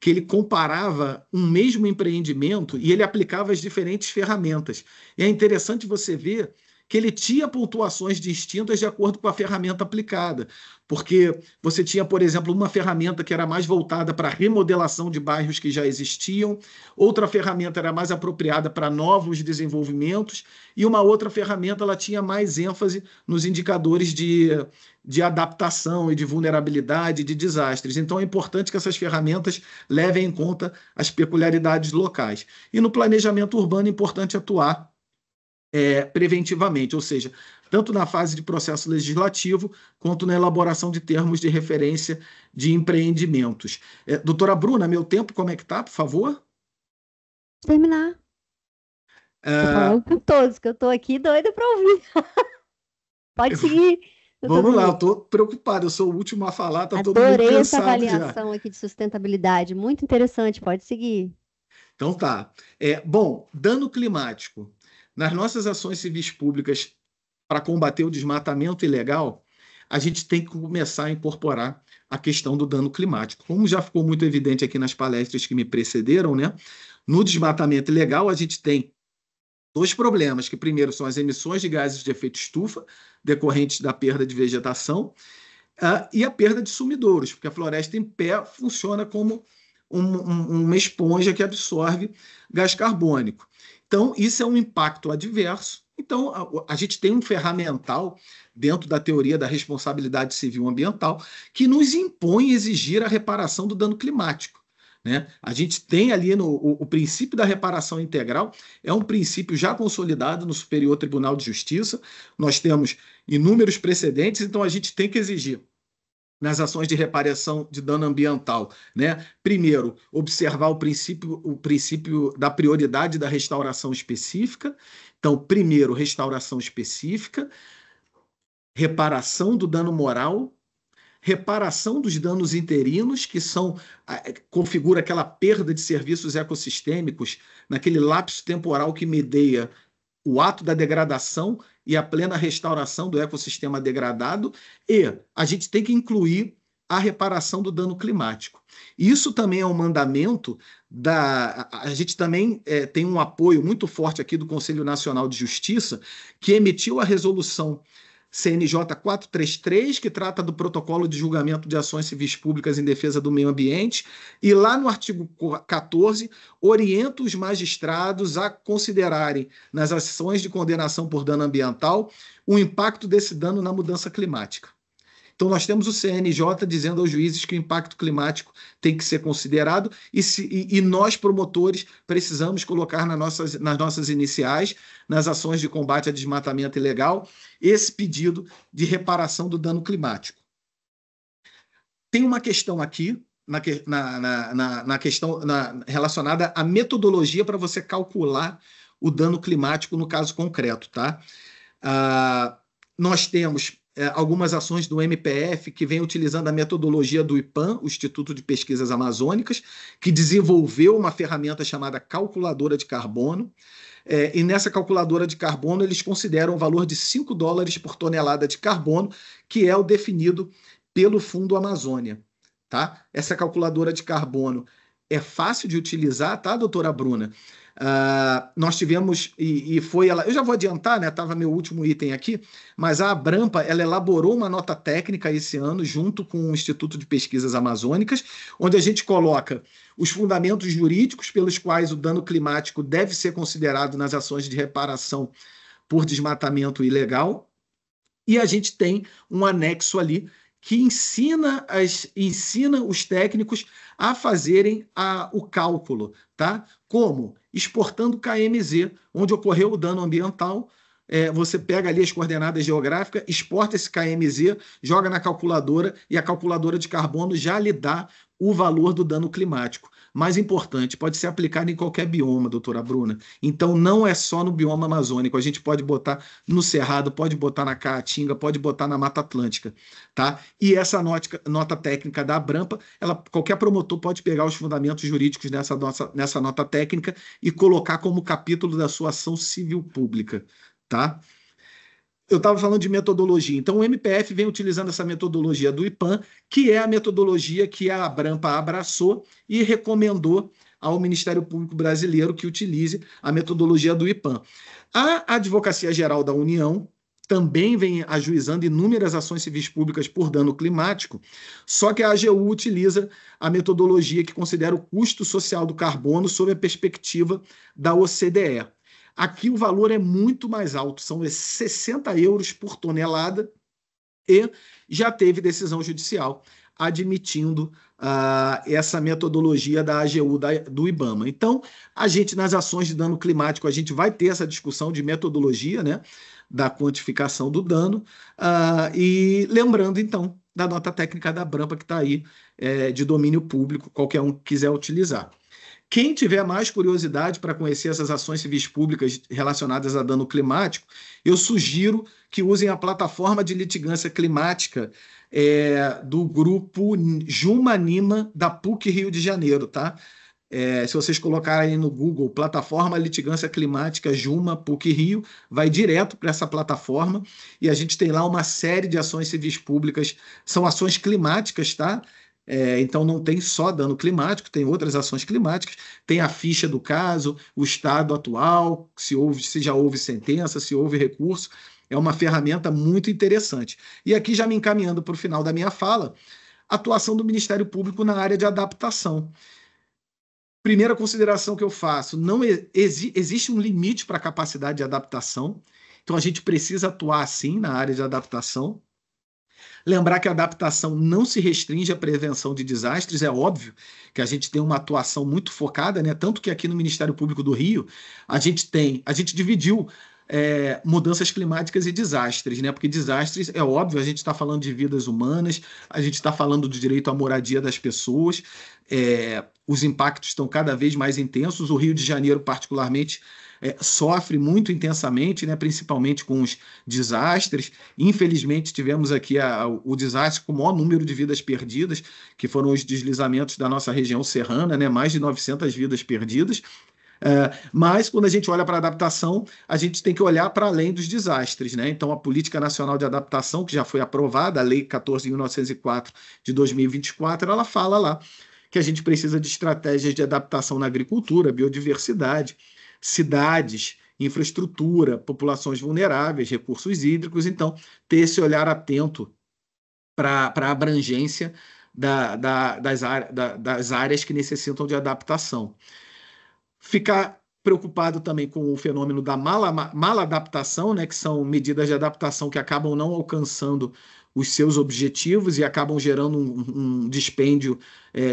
que ele comparava um mesmo empreendimento e ele aplicava as diferentes ferramentas. E é interessante você ver que ele tinha pontuações distintas de acordo com a ferramenta aplicada, porque você tinha, por exemplo, uma ferramenta que era mais voltada para a remodelação de bairros que já existiam, outra ferramenta era mais apropriada para novos desenvolvimentos, e uma outra ferramenta ela tinha mais ênfase nos indicadores de adaptação e de vulnerabilidade, de desastres. Então é importante que essas ferramentas levem em conta as peculiaridades locais. E no planejamento urbano é importante atuar preventivamente, ou seja, tanto na fase de processo legislativo quanto na elaboração de termos de referência de empreendimentos. Doutora Bruna, meu tempo como é que está, por favor? Terminar. Tô falando com todos, que eu estou aqui doida para ouvir. Pode seguir. Vamos lá, eu estou preocupado, eu sou o último a falar, está todo mundo cansado. Adorei essa avaliação aqui de sustentabilidade, muito interessante, pode seguir. Então tá. Bom, dano climático. Nas nossas ações civis públicas para combater o desmatamento ilegal, a gente tem que começar a incorporar a questão do dano climático. Como já ficou muito evidente aqui nas palestras que me precederam, né? No desmatamento ilegal, a gente tem dois problemas, que primeiro são as emissões de gases de efeito estufa, decorrentes da perda de vegetação, e a perda de sumidouros, porque a floresta em pé funciona como uma esponja que absorve gás carbônico. Então, isso é um impacto adverso. Então, a gente tem um ferramental dentro da teoria da responsabilidade civil ambiental que nos impõe exigir a reparação do dano climático, né? A gente tem ali o princípio da reparação integral, é um princípio já consolidado no Superior Tribunal de Justiça. Nós temos inúmeros precedentes, então a gente tem que exigir nas ações de reparação de dano ambiental, né? Primeiro, observar o princípio da prioridade da restauração específica. Então, primeiro, restauração específica, reparação do dano moral, reparação dos danos interinos, que configura aquela perda de serviços ecossistêmicos naquele lapso temporal que medeia o ato da degradação e a plena restauração do ecossistema degradado, e a gente tem que incluir a reparação do dano climático. Isso também é um mandamento a gente também tem um apoio muito forte aqui do Conselho Nacional de Justiça, que emitiu a resolução CNJ 433, que trata do protocolo de julgamento de ações civis públicas em defesa do meio ambiente, e lá no artigo 14, orienta os magistrados a considerarem nas ações de condenação por dano ambiental o impacto desse dano na mudança climática. Então, nós temos o CNJ dizendo aos juízes que o impacto climático tem que ser considerado e nós, promotores, precisamos colocar nas nossas iniciais, nas ações de combate a desmatamento ilegal, esse pedido de reparação do dano climático. Tem uma questão aqui, relacionada à metodologia para você calcular o dano climático no caso concreto. Tá? Nós temos algumas ações do MPF que vem utilizando a metodologia do IPAM, o Instituto de Pesquisas Amazônicas, que desenvolveu uma ferramenta chamada calculadora de carbono, e nessa calculadora de carbono eles consideram o valor de $5 por tonelada de carbono, que é o definido pelo Fundo Amazônia. Tá? Essa calculadora de carbono é fácil de utilizar, tá, doutora Bruna? Nós tivemos, e foi ela, eu já vou adiantar, né? Estava meu último item aqui, mas a Abrampa ela elaborou uma nota técnica esse ano, junto com o Instituto de Pesquisas Amazônicas, onde a gente coloca os fundamentos jurídicos pelos quais o dano climático deve ser considerado nas ações de reparação por desmatamento ilegal, e a gente tem um anexo ali que ensina os técnicos a fazerem o cálculo, tá? Como? Exportando KMZ, onde ocorreu o dano ambiental, você pega ali as coordenadas geográficas, exporta esse KMZ, joga na calculadora e a calculadora de carbono já lhe dá o valor do dano climático. Mais importante, pode ser aplicado em qualquer bioma, doutora Bruna. Então, não é só no bioma amazônico. A gente pode botar no Cerrado, pode botar na Caatinga, pode botar na Mata Atlântica. Tá? E essa nota técnica da Abrampa, qualquer promotor pode pegar os fundamentos jurídicos nessa nota técnica e colocar como capítulo da sua ação civil pública. Tá? Eu estava falando de metodologia. Então, o MPF vem utilizando essa metodologia do IPAM, que é a metodologia que a Abrampa abraçou e recomendou ao Ministério Público Brasileiro que utilize a metodologia do IPAM. A Advocacia Geral da União também vem ajuizando inúmeras ações civis públicas por dano climático, só que a AGU utiliza a metodologia que considera o custo social do carbono sob a perspectiva da OCDE. Aqui o valor é muito mais alto, são €60 por tonelada, e já teve decisão judicial admitindo essa metodologia da AGU do IBAMA. Então, a gente, nas ações de dano climático, a gente vai ter essa discussão de metodologia, né, da quantificação do dano, e lembrando, então, da nota técnica da Abrampa, que está aí, de domínio público, qualquer um que quiser utilizar. Quem tiver mais curiosidade para conhecer essas ações civis públicas relacionadas a dano climático, eu sugiro que usem a plataforma de litigância climática do grupo Juma-Nima da PUC Rio de Janeiro, tá? Se vocês colocarem no Google plataforma litigância climática Juma PUC Rio, vai direto para essa plataforma e a gente tem lá uma série de ações civis públicas, são ações climáticas, tá? Então não tem só dano climático, tem outras ações climáticas, tem a ficha do caso, o estado atual, se já houve sentença, se houve recurso. É uma ferramenta muito interessante. E aqui, já me encaminhando para o final da minha fala, atuação do Ministério Público na área de adaptação. Primeira consideração que eu faço, não existe um limite para a capacidade de adaptação, então a gente precisa atuar sim na área de adaptação. Lembrar que a adaptação não se restringe à prevenção de desastres, é óbvio que a gente tem uma atuação muito focada, né? Tanto que aqui no Ministério Público do Rio, a gente dividiu mudanças climáticas e desastres, né? Porque desastres, é óbvio, a gente está falando de vidas humanas, a gente está falando do direito à moradia das pessoas, os impactos estão cada vez mais intensos, o Rio de Janeiro, particularmente, sofre muito intensamente, né, principalmente com os desastres. Infelizmente, tivemos aqui o desastre com o maior número de vidas perdidas, que foram os deslizamentos da nossa região serrana, né, mais de 900 vidas perdidas. Mas, quando a gente olha para a adaptação, a gente tem que olhar para além dos desastres, né? Então, a Política Nacional de Adaptação, que já foi aprovada, a Lei 14.904 de 2024, ela fala lá que a gente precisa de estratégias de adaptação na agricultura, biodiversidade, cidades infraestrutura, populações vulneráveis, recursos hídricos. Então, ter esse olhar atento para a abrangência das áreas que necessitam de adaptação. Ficar preocupado também com o fenômeno da maladaptação, né, que são medidas de adaptação que acabam não alcançando os seus objetivos e acabam gerando um dispêndio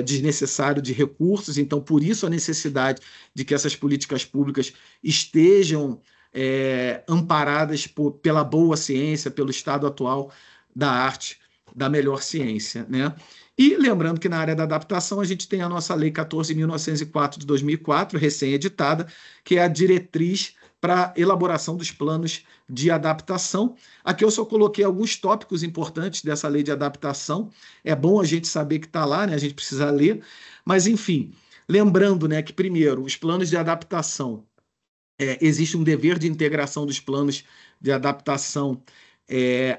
desnecessário de recursos. Então, por isso a necessidade de que essas políticas públicas estejam amparadas pela boa ciência, pelo estado atual da arte, da melhor ciência, né? E lembrando que na área da adaptação a gente tem a nossa Lei 14.904 de 2004, recém-editada, que é a diretriz para elaboração dos planos de adaptação. Aqui eu só coloquei alguns tópicos importantes dessa lei de adaptação. É bom a gente saber que está lá, né? A gente precisa ler. Mas, enfim, lembrando, né, que, primeiro, os planos de adaptação, existe um dever de integração dos planos de adaptação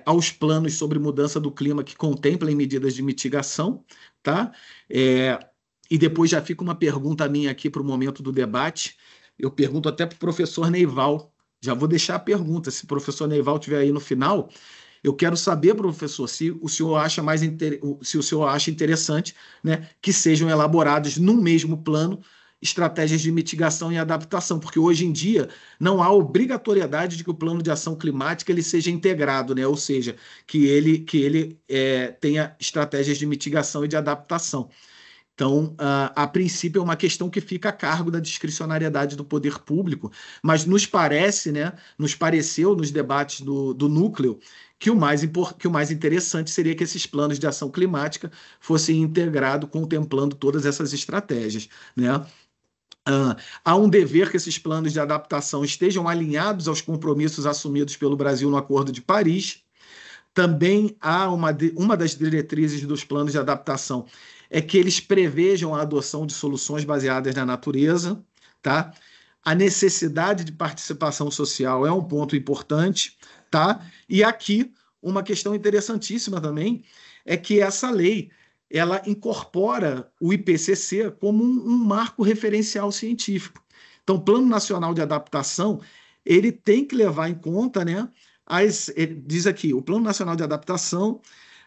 aos planos sobre mudança do clima que contemplem medidas de mitigação, tá? E depois já fica uma pergunta minha aqui para o momento do debate. Eu pergunto até para o professor Neival, já vou deixar a pergunta, se o professor Neival estiver aí no final, eu quero saber, professor, se o senhor acha se o senhor acha interessante, né, que sejam elaborados no mesmo plano estratégias de mitigação e adaptação, porque hoje em dia não há obrigatoriedade de que o plano de ação climática ele seja integrado, né? Ou seja, que ele tenha estratégias de mitigação e de adaptação. Então, a princípio, é uma questão que fica a cargo da discricionariedade do poder público, mas nos parece, né, nos pareceu nos debates do núcleo que o mais interessante seria que esses planos de ação climática fossem integrados, contemplando todas essas estratégias, né? Há um dever que esses planos de adaptação estejam alinhados aos compromissos assumidos pelo Brasil no Acordo de Paris. Também há uma das diretrizes dos planos de adaptação é que eles prevejam a adoção de soluções baseadas na natureza, tá? A necessidade de participação social é um ponto importante, tá? E aqui, uma questão interessantíssima também é que essa lei ela incorpora o IPCC como um marco referencial científico. Então, o Plano Nacional de Adaptação ele tem que levar em conta, né? Ele diz aqui, o Plano Nacional de Adaptação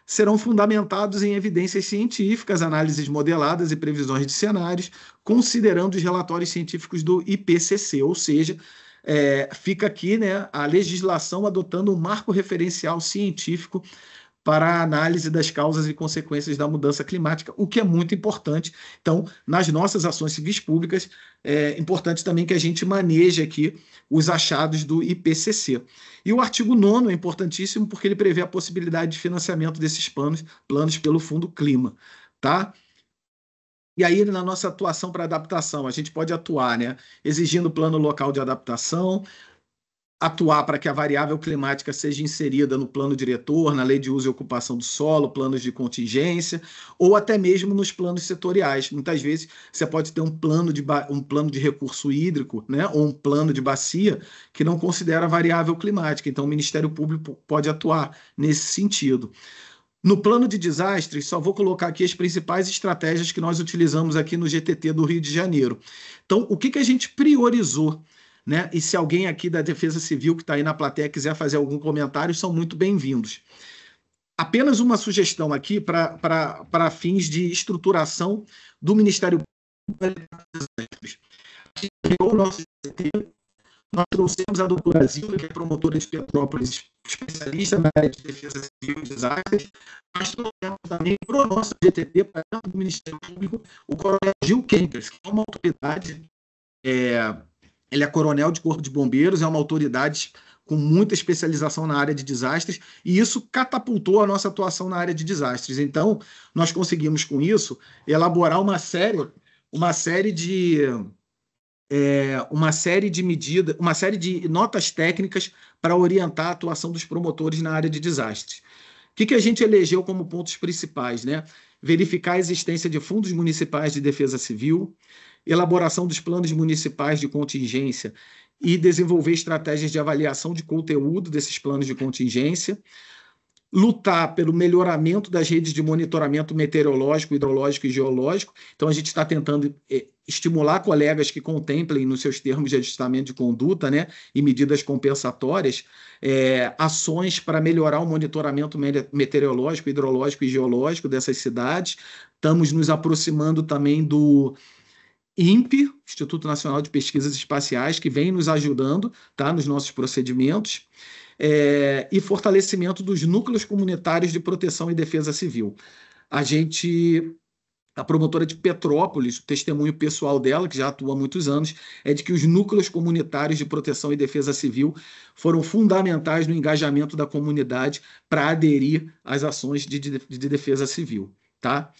serão fundamentados em evidências científicas, análises modeladas e previsões de cenários, considerando os relatórios científicos do IPCC, ou seja, fica aqui, né, a legislação adotando um marco referencial científico para a análise das causas e consequências da mudança climática, o que é muito importante. Então, nas nossas ações civis públicas, é importante também que a gente maneje aqui os achados do IPCC. E o artigo 9º é importantíssimo porque ele prevê a possibilidade de financiamento desses planos pelo Fundo Clima, tá? E aí, na nossa atuação para adaptação, a gente pode atuar, né, exigindo plano local de adaptação, atuar para que a variável climática seja inserida no plano diretor, na lei de uso e ocupação do solo, planos de contingência, ou até mesmo nos planos setoriais. Muitas vezes você pode ter um plano de recurso hídrico, né, ou um plano de bacia que não considera a variável climática. Então, o Ministério Público pode atuar nesse sentido. No plano de desastres, só vou colocar aqui as principais estratégias que nós utilizamos aqui no GTT do Rio de Janeiro. Então, o que a gente priorizou? Né? E se alguém aqui da Defesa Civil que está aí na plateia quiser fazer algum comentário, são muito bem-vindos. Apenas uma sugestão aqui para fins de estruturação do Ministério Público. A gente criou o nosso GTT, nós trouxemos a doutora Zilda, que é promotora de Petrópolis, especialista na área de defesa civil e desastres, mas trouxemos também para o nosso GTT, para dentro do Ministério Público, o coronel Gil Kenkers, que é uma autoridade... Ele é coronel de Corpo de Bombeiros, é uma autoridade com muita especialização na área de desastres, e isso catapultou a nossa atuação na área de desastres. Então, nós conseguimos, com isso, elaborar uma série de medidas, uma série de notas técnicas para orientar a atuação dos promotores na área de desastres. O que a gente elegeu como pontos principais, né? Verificar a existência de fundos municipais de defesa civil, elaboração dos planos municipais de contingência e desenvolver estratégias de avaliação de conteúdo desses planos de contingência, lutar pelo melhoramento das redes de monitoramento meteorológico, hidrológico e geológico. Então, a gente está tentando estimular colegas que contemplem nos seus termos de ajustamento de conduta, né, e medidas compensatórias, ações para melhorar o monitoramento meteorológico, hidrológico e geológico dessas cidades. Estamos nos aproximando também do INPE, Instituto Nacional de Pesquisas Espaciais, que vem nos ajudando, tá, nos nossos procedimentos. E fortalecimento dos núcleos comunitários de proteção e defesa civil. A promotora de Petrópolis, o testemunho pessoal dela, que já atua há muitos anos, é de que os núcleos comunitários de proteção e defesa civil foram fundamentais no engajamento da comunidade para aderir às ações de defesa civil. Tá?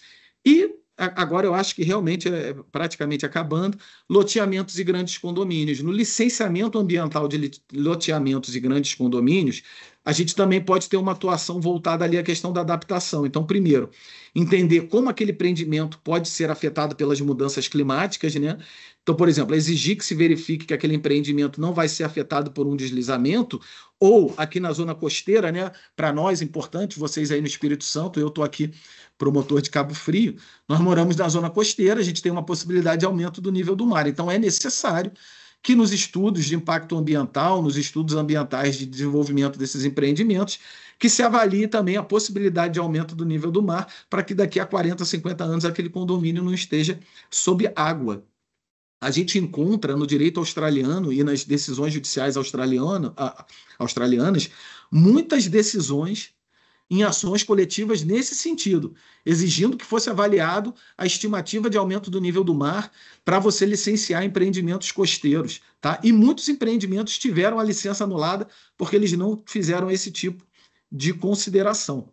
E agora eu acho que realmente é praticamente acabando, loteamentos e grandes condomínios. No licenciamento ambiental de loteamentos e grandes condomínios, a gente também pode ter uma atuação voltada ali à questão da adaptação. Então, primeiro, entender como aquele empreendimento pode ser afetado pelas mudanças climáticas, né? Então, por exemplo, exigir que se verifique que aquele empreendimento não vai ser afetado por um deslizamento, ou aqui na zona costeira, né? Para nós, importante, vocês aí no Espírito Santo, eu estou aqui promotor de Cabo Frio, nós moramos na zona costeira, a gente tem uma possibilidade de aumento do nível do mar. Então, é necessário que nos estudos de impacto ambiental, nos estudos ambientais de desenvolvimento desses empreendimentos, que se avalie também a possibilidade de aumento do nível do mar, para que daqui a 40, 50 anos aquele condomínio não esteja sob água. A gente encontra no direito australiano e nas decisões judiciais australianas muitas decisões em ações coletivas nesse sentido, exigindo que fosse avaliado a estimativa de aumento do nível do mar para você licenciar empreendimentos costeiros. Tá? E muitos empreendimentos tiveram a licença anulada porque eles não fizeram esse tipo de consideração.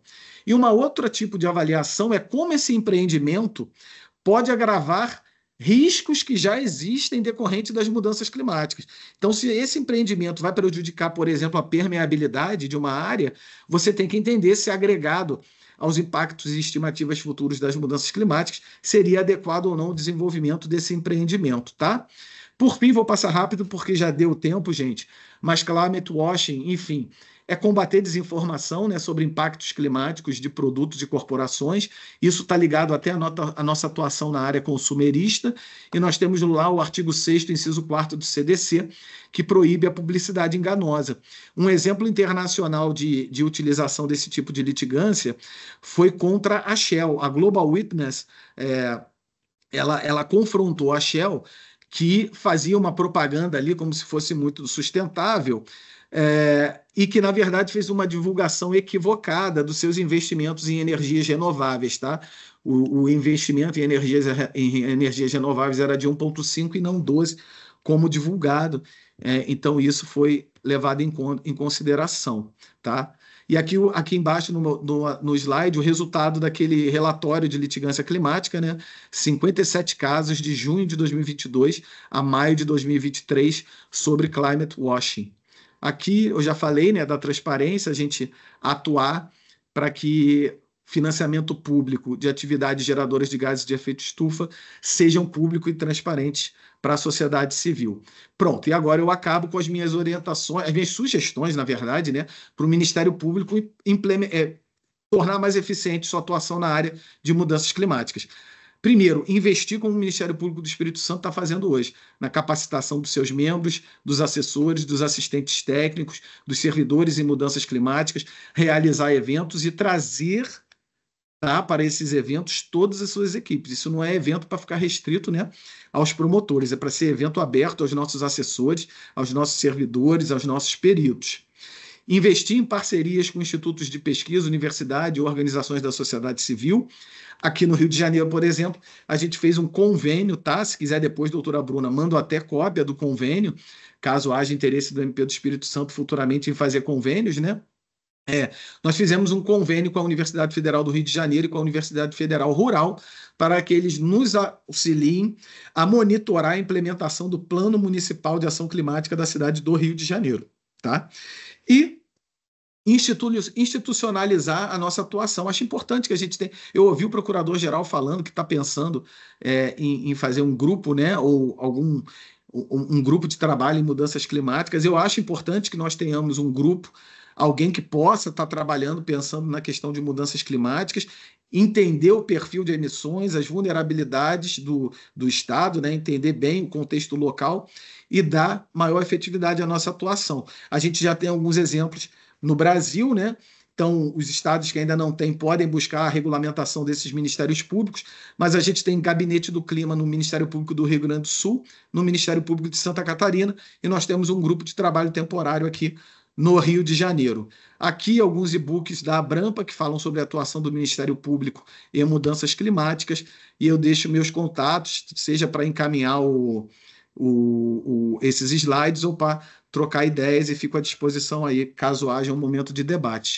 E uma outra tipo de avaliação é como esse empreendimento pode agravar riscos que já existem decorrentes das mudanças climáticas. Então, se esse empreendimento vai prejudicar, por exemplo, a permeabilidade de uma área, você tem que entender se agregado aos impactos e estimativas futuros das mudanças climáticas seria adequado ou não o desenvolvimento desse empreendimento, tá? Por fim, vou passar rápido porque já deu tempo, gente, mas climate washing, enfim, é combater desinformação, né, sobre impactos climáticos de produtos e corporações. Isso está ligado até à nossa atuação na área consumerista, e nós temos lá o artigo 6º, inciso 4º do CDC, que proíbe a publicidade enganosa. Um exemplo internacional de utilização desse tipo de litigância foi contra a Shell. A Global Witness, ela confrontou a Shell, que fazia uma propaganda ali como se fosse muito sustentável, e que, na verdade, fez uma divulgação equivocada dos seus investimentos em energias renováveis. Tá? O investimento em energias renováveis era de 1,5 e não 12, como divulgado. Então, isso foi levado em consideração. Tá? E aqui embaixo, no slide, o resultado daquele relatório de litigância climática, né? 57 casos de junho de 2022 a maio de 2023 sobre climate washing. Aqui eu já falei, né, da transparência, a gente atuar para que financiamento público de atividades geradoras de gases de efeito estufa sejam públicos e transparentes para a sociedade civil. Pronto, e agora eu acabo com as minhas orientações, as minhas sugestões, na verdade, né, para o Ministério Público tornar mais eficiente sua atuação na área de mudanças climáticas. Primeiro, investir como o Ministério Público do Espírito Santo está fazendo hoje, na capacitação dos seus membros, dos assessores, dos assistentes técnicos, dos servidores em mudanças climáticas, realizar eventos e trazer, tá, para esses eventos todas as suas equipes. Isso não é evento para ficar restrito, né, aos promotores, é para ser evento aberto aos nossos assessores, aos nossos servidores, aos nossos peritos. Investir em parcerias com institutos de pesquisa, universidade e organizações da sociedade civil. Aqui no Rio de Janeiro, por exemplo, a gente fez um convênio, tá? Se quiser depois, doutora Bruna, mando até cópia do convênio, caso haja interesse do MP do Espírito Santo futuramente em fazer convênios, né? Nós fizemos um convênio com a Universidade Federal do Rio de Janeiro e com a Universidade Federal Rural para que eles nos auxiliem a monitorar a implementação do Plano Municipal de Ação Climática da cidade do Rio de Janeiro, tá? E institucionalizar a nossa atuação. Acho importante que a gente tenha... Eu ouvi o procurador-geral falando que está pensando em fazer um grupo, né, ou um grupo de trabalho em mudanças climáticas. Eu acho importante que nós tenhamos um grupo alguém que possa estar trabalhando, pensando na questão de mudanças climáticas, entender o perfil de emissões, as vulnerabilidades do Estado, né? Entender bem o contexto local e dar maior efetividade à nossa atuação. A gente já tem alguns exemplos no Brasil, né? Então, os estados que ainda não têm podem buscar a regulamentação desses ministérios públicos, mas a gente tem Gabinete do Clima no Ministério Público do Rio Grande do Sul, no Ministério Público de Santa Catarina, e nós temos um grupo de trabalho temporário aqui no Rio de Janeiro. Aqui, alguns e-books da Abrampa que falam sobre a atuação do Ministério Público em mudanças climáticas, e eu deixo meus contatos, seja para encaminhar esses slides ou para trocar ideias, e fico à disposição aí, caso haja um momento de debate.